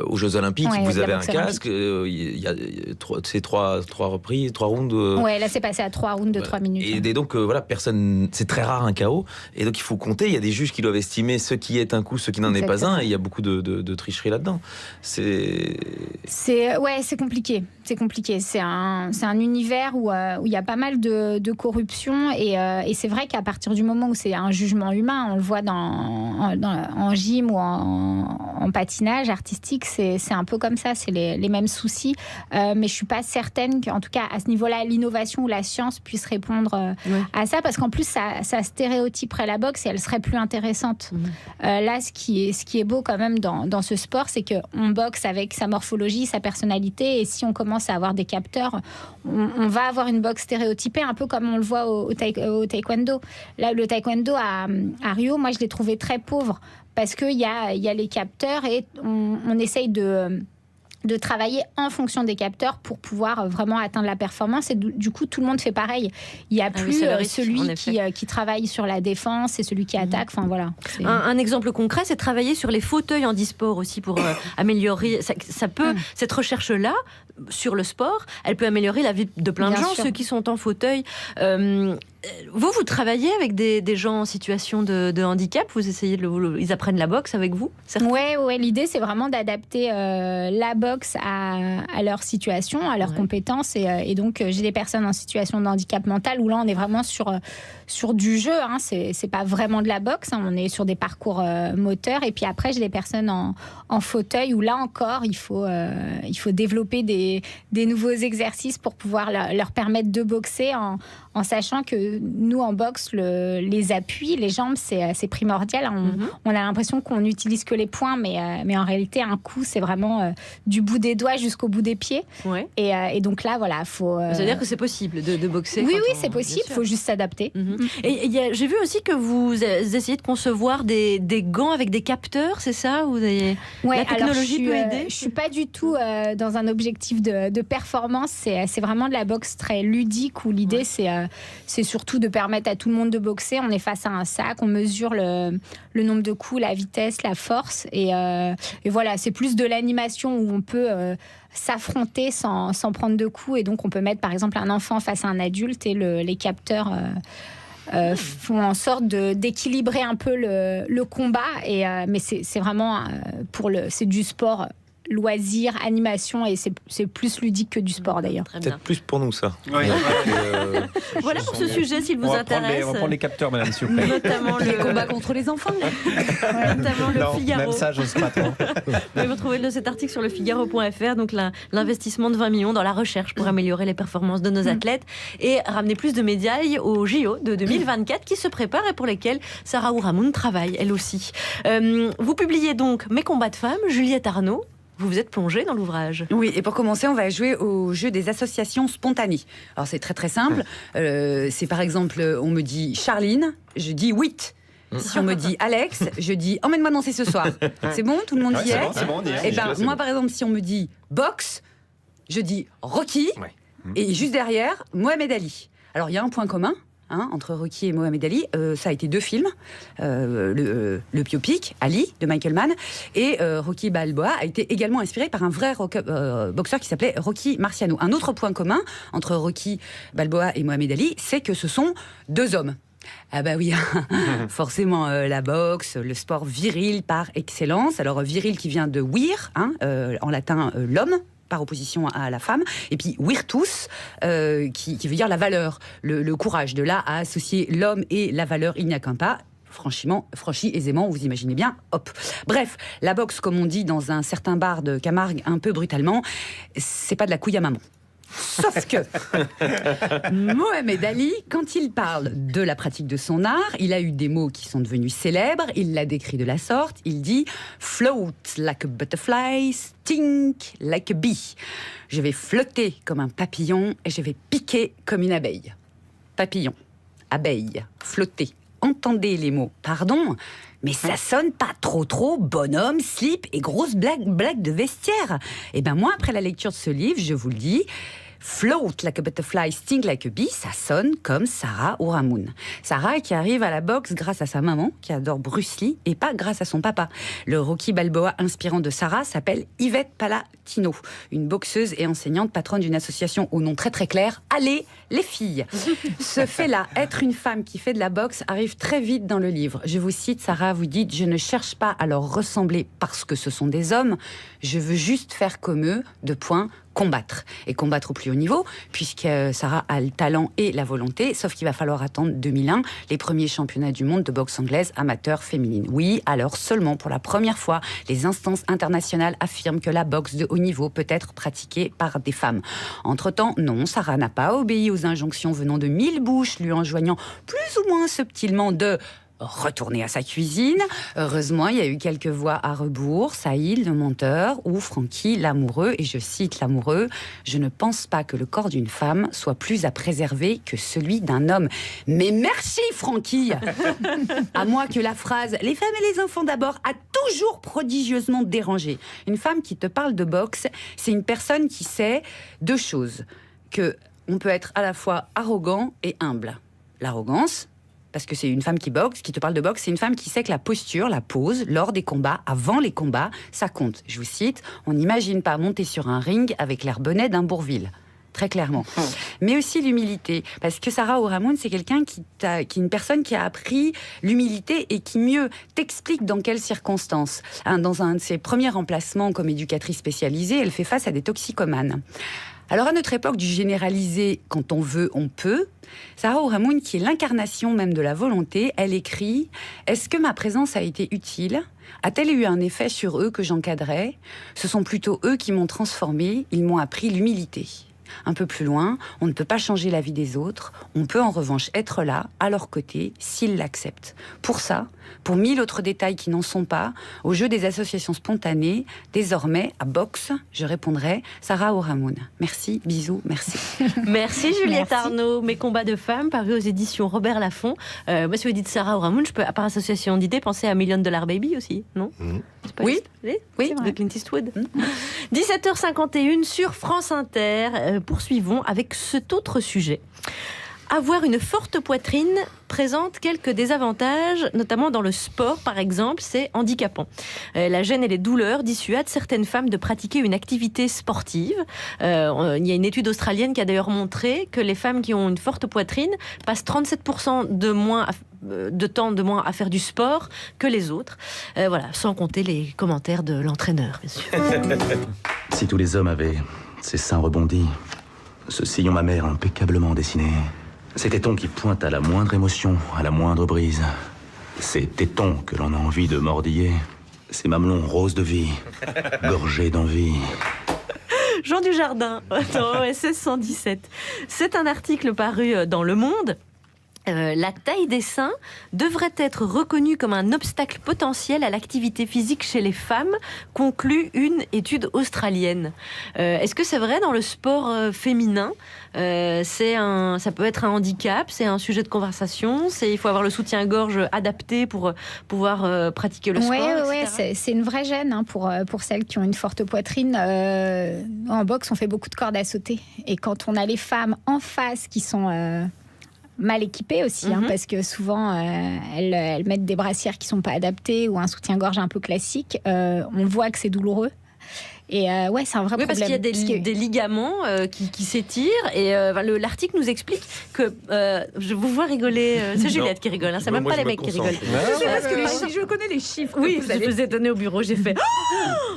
aux Jeux Olympiques, vous avez un casque, il y a trois reprises, 3 rounds. Ouais, là c'est passé à 3 rounds de 3 minutes. Et donc personne, c'est très rare un KO, et donc il faut compter. Il y a des juges qui doivent estimer ce qui est un coup, ce qui n'en est pas un, et il y a beaucoup de tricherie là-dedans. C'est compliqué. C'est compliqué. C'est un univers où il y a pas mal de corruption, et c'est vrai qu'à partir du moment où c'est un jugement humain, on le voit en gym ou en patinage artistique, c'est un peu comme ça, c'est les mêmes soucis. Mais je suis pas certaine qu'en tout cas à ce niveau-là, l'innovation ou la science puisse répondre à ça, parce qu'en plus ça stéréotyperait la boxe et elle serait plus intéressante. Là, ce qui est beau quand même dans ce sport, c'est qu'on boxe avec sa morphologie, sa personnalité, et si on commence à avoir des capteurs, on va avoir une boxe stéréotypée, un peu comme on le voit au taekwondo. Là, le taekwondo à Rio, moi je l'ai trouvé très pauvre, parce qu'il y a les capteurs, et on essaye de travailler en fonction des capteurs pour pouvoir vraiment atteindre la performance, et du coup tout le monde fait pareil. Il n'y a plus celui qui travaille sur la défense et celui qui attaque. Enfin voilà. Un exemple concret, c'est travailler sur les fauteuils handisport aussi pour améliorer. Ça peut, cette recherche-là sur le sport, elle peut améliorer la vie de plein de Bien gens, sûr. ceux qui sont en fauteuil. Vous travaillez avec des gens en situation de handicap, vous essayez ils apprennent la boxe avec vous? Ouais, l'idée c'est vraiment d'adapter la boxe à leur situation, à leurs compétences et donc j'ai des personnes en situation de handicap mental où là on est vraiment sur du jeu, hein. C'est pas vraiment de la boxe, hein. On est sur des parcours moteurs et puis après j'ai des personnes en fauteuil où là encore il faut développer des nouveaux exercices pour pouvoir leur permettre de boxer en sachant que nous, en boxe, les appuis, les jambes, c'est primordial. On a l'impression qu'on n'utilise que les poings, mais en réalité, un coup, c'est vraiment du bout des doigts jusqu'au bout des pieds. Ouais. Et donc là, voilà, faut... Ça veut dire que c'est possible de boxer? Oui, c'est possible, il faut juste s'adapter. Et j'ai vu aussi que vous essayez de concevoir des gants avec des capteurs, c'est ça? La technologie peut aider? Je suis pas du tout dans un objectif de performance. C'est vraiment de la boxe très ludique où l'idée, c'est surtout de permettre à tout le monde de boxer. On est face à un sac, on mesure le nombre de coups, la vitesse, la force. Et voilà, c'est plus de l'animation où on peut s'affronter sans prendre de coups. Et donc, on peut mettre, par exemple, un enfant face à un adulte et les capteurs... font en sorte d'équilibrer un peu le combat mais c'est vraiment c'est du sport loisir, animation et c'est plus ludique que du sport d'ailleurs. Peut-être plus pour nous ça. Oui. Voilà pour ce sujet s'il vous intéresse. On va prendre les capteurs, madame, s'il vous plaît. Notamment les combats contre les enfants. Notamment le Figaro. Même ça, j'ose pas trop. Vous pouvez retrouver cet article sur le Figaro.fr, donc l'investissement de 20 millions dans la recherche pour améliorer les performances de nos athlètes et ramener plus de médailles au JO de 2024 qui se préparent et pour lesquels Sarah Ourahmoune travaille elle aussi. Vous publiez donc Mes combats de femmes, Juliette Arnaud. Vous vous êtes plongée dans l'ouvrage. Oui, et pour commencer, on va jouer au jeu des associations spontanées. Alors c'est très très simple. C'est par exemple, on me dit Charline, je dis Witt. Si on me dit Alex, je dis emmène-moi danser ce soir. C'est bon, tout le monde y est. C'est bon, Et moi par exemple, si on me dit boxe, je dis Rocky. Et juste derrière, Mohamed Ali. Alors il y a un point commun. Entre Rocky et Mohamed Ali, ça a été 2 films, le biopic Ali de Michael Mann et Rocky Balboa a été également inspiré par un vrai boxeur qui s'appelait Rocky Marciano. Un autre point commun entre Rocky Balboa et Mohamed Ali, c'est que ce sont 2 hommes. Ah bah oui, forcément la boxe, le sport viril par excellence. Alors viril qui vient de vir, en latin l'homme, par opposition à la femme, et puis virtus, qui veut dire la valeur, le courage. De là à associer l'homme et la valeur, il n'y a qu'un pas. Franchi aisément, vous imaginez bien, hop. Bref, la boxe, comme on dit dans un certain bar de Camargue, un peu brutalement, c'est pas de la couille à maman. Sauf que Mohamed Ali, quand il parle de la pratique de son art, il a eu des mots qui sont devenus célèbres. Il l'a décrit de la sorte. Il dit « float like a butterfly, stink like a bee ». Je vais flotter comme un papillon et je vais piquer comme une abeille. Papillon, abeille, flotter. Entendez les mots. Pardon, mais ça sonne pas trop bonhomme, slip et grosse blague de vestiaire. Et ben moi, après la lecture de ce livre, je vous le dis, float like a butterfly, sting like a bee, ça sonne comme Sarah Ourahmoune. Sarah qui arrive à la boxe grâce à sa maman, qui adore Bruce Lee, et pas grâce à son papa. Le Rocky Balboa inspirant de Sarah s'appelle Yvette Palatino, une boxeuse et enseignante, patronne d'une association au nom très très clair, Allez les filles. Ce fait-là, être une femme qui fait de la boxe, arrive très vite dans le livre. Je vous cite, Sarah, vous dites « Je ne cherche pas à leur ressembler parce que ce sont des hommes, je veux juste faire comme eux, combattre. Et combattre au plus haut niveau, puisque Sarah a le talent et la volonté, sauf qu'il va falloir attendre 2001, les premiers championnats du monde de boxe anglaise amateur féminine. Oui, alors seulement pour la première fois, les instances internationales affirment que la boxe de haut niveau peut être pratiquée par des femmes. Entre-temps, non, Sarah n'a pas obéi aux injonctions venant de 1000 bouches, lui enjoignant plus ou moins subtilement de retourner à sa cuisine. Heureusement, il y a eu quelques voix à rebours, Saïd, le menteur, ou Francky, l'amoureux, et je cite l'amoureux, « Je ne pense pas que le corps d'une femme soit plus à préserver que celui d'un homme. » Mais merci, Francky. À moi que la phrase « Les femmes et les enfants d'abord » a toujours prodigieusement dérangé. Une femme qui te parle de boxe, c'est une personne qui sait 2 choses. Que on peut être à la fois arrogant et humble. L'arrogance, parce que c'est une femme qui boxe, qui te parle de boxe, c'est une femme qui sait que la posture, la pose, lors des combats, avant les combats, ça compte. Je vous cite, on n'imagine pas monter sur un ring avec l'air bonnet d'un Bourvil. Très clairement. Mais aussi l'humilité. Parce que Sarah Oramune, c'est quelqu'un qui est une personne qui a appris l'humilité et qui mieux t'explique dans quelles circonstances. Dans un de ses premiers remplacements comme éducatrice spécialisée, elle fait face à des toxicomanes. Alors à notre époque du généraliser, quand on veut, on peut, Sarah Oramune, qui est l'incarnation même de la volonté, elle écrit « Est-ce que ma présence a été utile ? A-t-elle eu un effet sur eux que j'encadrais ? Ce sont plutôt eux qui m'ont transformée, ils m'ont appris l'humilité. » Un peu plus loin, on ne peut pas changer la vie des autres, on peut en revanche être là, à leur côté, s'ils l'acceptent. Pour ça, pour 1000 autres détails qui n'en sont pas, au jeu des associations spontanées, désormais, à Box, je répondrai Sarah Oramune. Merci, bisous, merci. Merci Juliette Arnaud. Mes combats de femmes, paru aux éditions Robert Laffont. Moi, si vous dites Sarah Oramune, je peux, à part association d'idées, penser à $1 Million Baby aussi, non? Oui, de Clint Eastwood. 17h51 sur France Inter. Poursuivons avec cet autre sujet. Avoir une forte poitrine présente quelques désavantages, notamment dans le sport, par exemple, c'est handicapant. La gêne et les douleurs dissuadent certaines femmes de pratiquer une activité sportive. Il y a une étude australienne qui a d'ailleurs montré que les femmes qui ont une forte poitrine passent 37% de temps de moins à faire du sport que les autres. Voilà, sans compter les commentaires de l'entraîneur, bien sûr. Si tous les hommes avaient ces seins rebondis, ce sillon mammaire impeccablement dessiné, ces tétons qui pointent à la moindre émotion, à la moindre brise, ces tétons que l'on a envie de mordiller, ces mamelons roses de vie, gorgés d'envie. Jean Dujardin, dans OSS 117. C'est un article paru dans Le Monde. La taille des seins devrait être reconnue comme un obstacle potentiel à l'activité physique chez les femmes, conclut une étude australienne. Est-ce que c'est vrai dans le sport féminin? Ça peut être un handicap, c'est un sujet de conversation, il faut avoir le soutien-gorge adapté pour pouvoir pratiquer le sport, Oui, c'est une vraie gêne pour celles qui ont une forte poitrine. En boxe, on fait beaucoup de cordes à sauter. Et quand on a les femmes en face qui sont... mal équipées aussi, parce que souvent elles mettent des brassières qui sont pas adaptées ou un soutien-gorge un peu classique. On voit que c'est douloureux. Et c'est un vrai problème. Parce qu'il y a des ligaments qui s'étirent. Et l'article nous explique que... je vous vois rigoler. C'est Juliette qui rigole. C'est même pas les mecs qui rigolent. Je connais les chiffres. Oui, je vous ai donné au bureau. J'ai fait...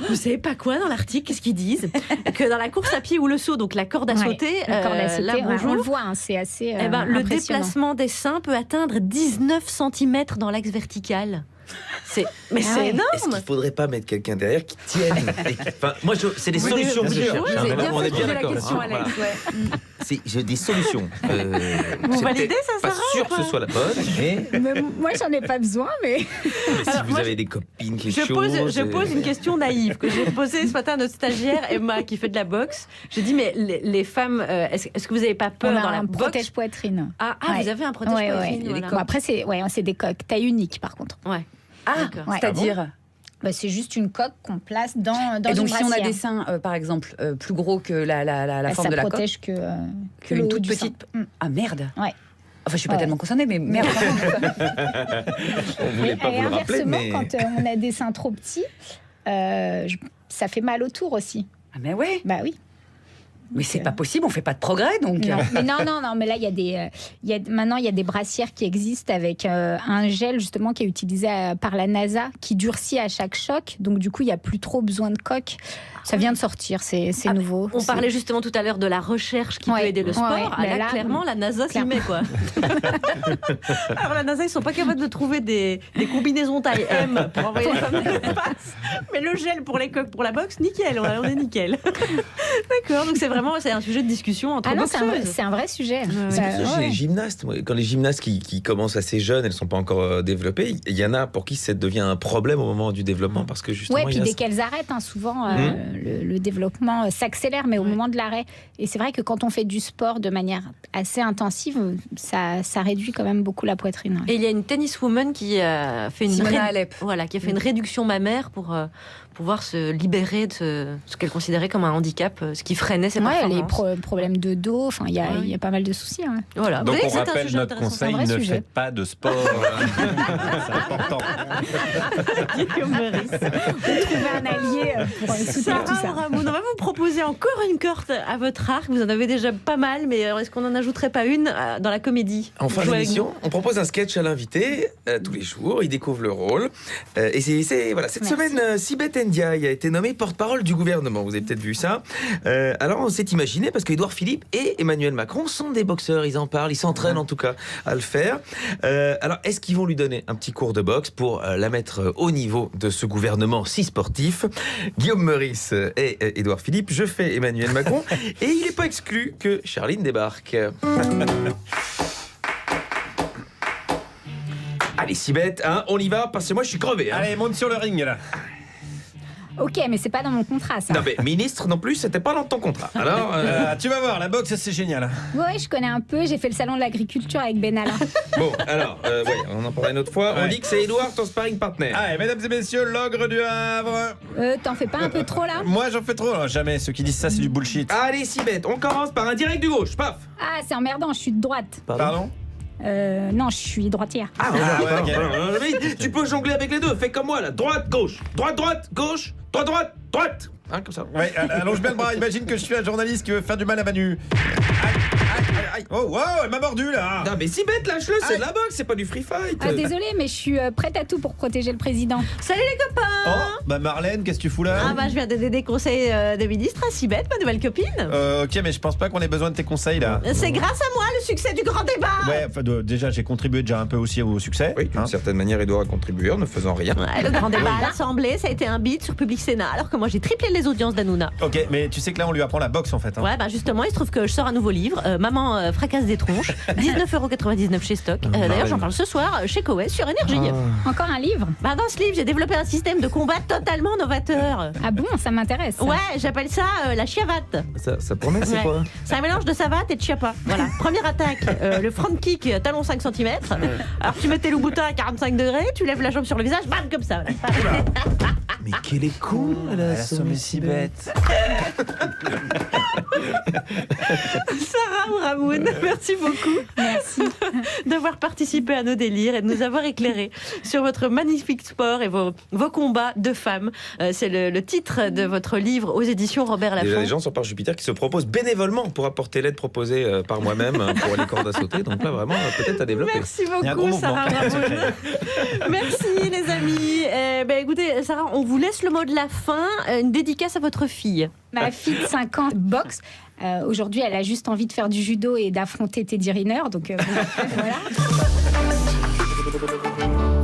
vous savez pas quoi dans l'article? Qu'est-ce qu'ils disent? Que dans la course à pied ou le saut, donc la corde à sauter... on le voit, c'est assez le déplacement des seins peut atteindre 19 cm dans l'axe vertical. C'est énorme. Est-ce qu'il faudrait pas mettre quelqu'un derrière qui tienne moi, c'est des solutions que je cherche. On est bien d'accord. J'ai des solutions. Vous validez ça, Sarah? Pas sûr que ce soit la bonne. Moi, j'en ai pas besoin, mais... Si vous avez des copines, je pose une question naïve que j'ai posée ce matin à notre stagiaire Emma qui fait de la boxe. J'ai dit mais les femmes, est-ce que vous n'avez pas peur dans la boxe? On a un protège-poitrine. Vous avez un protège-poitrine. Voilà. Après, c'est des coques taille unique, par contre. C'est-à-dire c'est juste une coque qu'on place dans et donc, une brassière. si on a des seins, par exemple, plus gros que la forme de la coque, ça protège que une toute petite... Ah, merde. Ouais. Enfin, je suis pas tellement concernée, mais merde. On voulait pas vous le rappeler, mais... quand on a des seins trop petits, ça fait mal autour aussi. Ah, mais ouais. Bah oui. Mais c'est pas possible, on fait pas de progrès, donc. Non, mais là, maintenant, il y a des brassières qui existent avec un gel, justement, qui est utilisé par la NASA, qui durcit à chaque choc. Donc, du coup, il n'y a plus trop besoin de coque. Ça vient de sortir, c'est nouveau. On parlait justement tout à l'heure de la recherche qui peut aider le sport. Là, clairement, la NASA s'y met, quoi. Alors, la NASA, ils sont pas capables de trouver des combinaisons taille M pour envoyer les femmes dans l'espace. Mais le gel pour les coques, pour la boxe, nickel, on est nickel. D'accord, donc c'est un sujet de discussion entre boxeuses. C'est un vrai sujet. Chez les gymnastes, quand les gymnastes qui commencent assez jeunes, elles ne sont pas encore développées, il y en a pour qui ça devient un problème au moment du développement, parce que justement... Oui, puis dès qu'elles arrêtent, souvent, le développement s'accélère, mais au moment de l'arrêt. Et c'est vrai que quand on fait du sport de manière assez intensive, ça réduit quand même beaucoup la poitrine. Et il y a une tenniswoman qui a fait une Simona Alep. Voilà, qui a fait une réduction mammaire pour pouvoir se libérer de ce qu'elle considérait comme un handicap, ce qui freinait ses Ouais, performances. les problèmes de dos, enfin, il y a pas mal de soucis. Hein. Voilà. Donc Vous voyez on que c'est un rappelle sujet notre intéressant, c'est un conseil, vrai ne sujet. faites pas de sport. C'est important. Guillaume Meurice. Trouver un allié pour soutenir tout ça. Sarah Ramon, on va vous proposer encore une corde à votre arc. Vous en avez déjà pas mal, mais est-ce qu'on n'en ajouterait pas une dans la comédie? En fin Jouez avec d'émission, on propose un sketch à l'invité tous les jours. Il découvre le rôle. Et voilà, cette semaine, Sibeth Ndiaye a été nommée porte-parole du gouvernement. Vous avez peut-être vu ça. Alors, on s'est imaginé, parce qu'Édouard Philippe et Emmanuel Macron sont des boxeurs. Ils en parlent, ils s'entraînent en tout cas à le faire. Alors, est-ce qu'ils vont lui donner un petit cours de boxe pour la mettre au niveau de ce gouvernement si sportif? Guillaume Meurice et Édouard Philippe, je fais Emmanuel Macron. Et il n'est pas exclu que Charline débarque. Allez, Sibeth, hein, on y va, parce que moi je suis crevé. Hein. Allez, monte sur le ring là. Ok, mais c'est pas dans mon contrat, ça. Non, mais ministre non plus, c'était pas dans ton contrat. Alors, tu vas voir, la boxe c'est génial. Ouais, je connais un peu. J'ai fait le salon de l'agriculture avec Benalla. Bon, alors, ouais, on en parlera une autre fois. On dit que c'est Édouard, ton sparring partner. Allez, mesdames et messieurs, l'ogre du Havre. T'en fais pas un peu trop là? Moi j'en fais trop. Oh, jamais, ceux qui disent ça c'est du bullshit. Allez, Sibeth, on commence par un direct du gauche, paf. Ah, c'est emmerdant, je suis de droite. Pardon? Non, je suis droitière. Ah, ouais, tu peux jongler avec les deux, fais comme moi là, droite, gauche, droite, gauche, droite, droite. Hein, comme ça. Ouais, allonge bien le bras, imagine que je suis un journaliste qui veut faire du mal à Manu. Oh, wow, elle m'a mordu là. Non, mais Sibeth, lâche-le, c'est de la boxe, c'est pas du free fight. Ah, désolée, mais je suis prête à tout pour protéger le président. Salut les copains. Oh, bah Marlène, qu'est-ce que tu fous là? Ah bah je viens de donner des conseils de ministre à Sibeth, ma nouvelle copine. Ok, mais je pense pas qu'on ait besoin de tes conseils là. C'est grâce à moi le succès du grand débat. Ouais, enfin, déjà j'ai contribué déjà un peu aussi au succès. Oui, d'une certaine manière, Édouard a contribué en ne faisant rien. Ouais, le grand débat à l'Assemblée, ça a été un beat sur Public Sénat, alors que moi j'ai triplé les audiences d'Hanouna. Ok, mais tu sais que là on lui apprend la boxe en fait. Hein. Ouais, bah justement, il se trouve que je sors un nouveau livre, Maman fracasse des tronches, 19,99 € chez Stock. D'ailleurs, j'en parle ce soir chez Coes sur Énergie. Encore un livre? Bah dans ce livre, j'ai développé un système de combat totalement novateur. Ah bon, ça m'intéresse. Ouais, j'appelle ça la chiavate. Ça promet, c'est quoi? C'est un mélange de savate et de chiapa. Voilà. Première attaque, le front kick, talon 5 cm. Alors tu mets tes loups-boutins à 45 degrés, tu lèves la jambe sur le visage, bam, comme ça. Mais quel est con, elle a assommé si bête. Sarah Ramoun, merci beaucoup. Merci d'avoir participé à nos délires et de nous avoir éclairés sur votre magnifique sport et vos combats de femmes. C'est le titre de votre livre aux éditions Robert Laffont. Il y a des gens sur Parc Jupiter qui se proposent bénévolement pour apporter l'aide proposée par moi-même pour les cordes à sauter. Donc là, vraiment, peut-être à développer. Merci beaucoup, Sarah Ramoun. Merci, les amis. Écoutez, Sarah, on vous laisse le mot de la fin. Une dédicace à votre fille. Ma fille de 5 ans boxe. Aujourd'hui, elle a juste envie de faire du judo et d'affronter Teddy Riner. Donc voilà.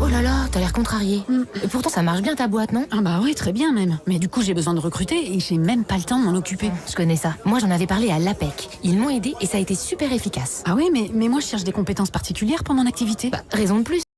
Oh là là, t'as l'air contrarié. Et pourtant, ça marche bien ta boîte, non? Ah bah oui, très bien même. Mais du coup, j'ai besoin de recruter et j'ai même pas le temps de m'en occuper. Je connais ça. Moi, j'en avais parlé à l'APEC. Ils m'ont aidé et ça a été super efficace. Ah oui, mais moi, je cherche des compétences particulières pour mon activité. Raison de plus.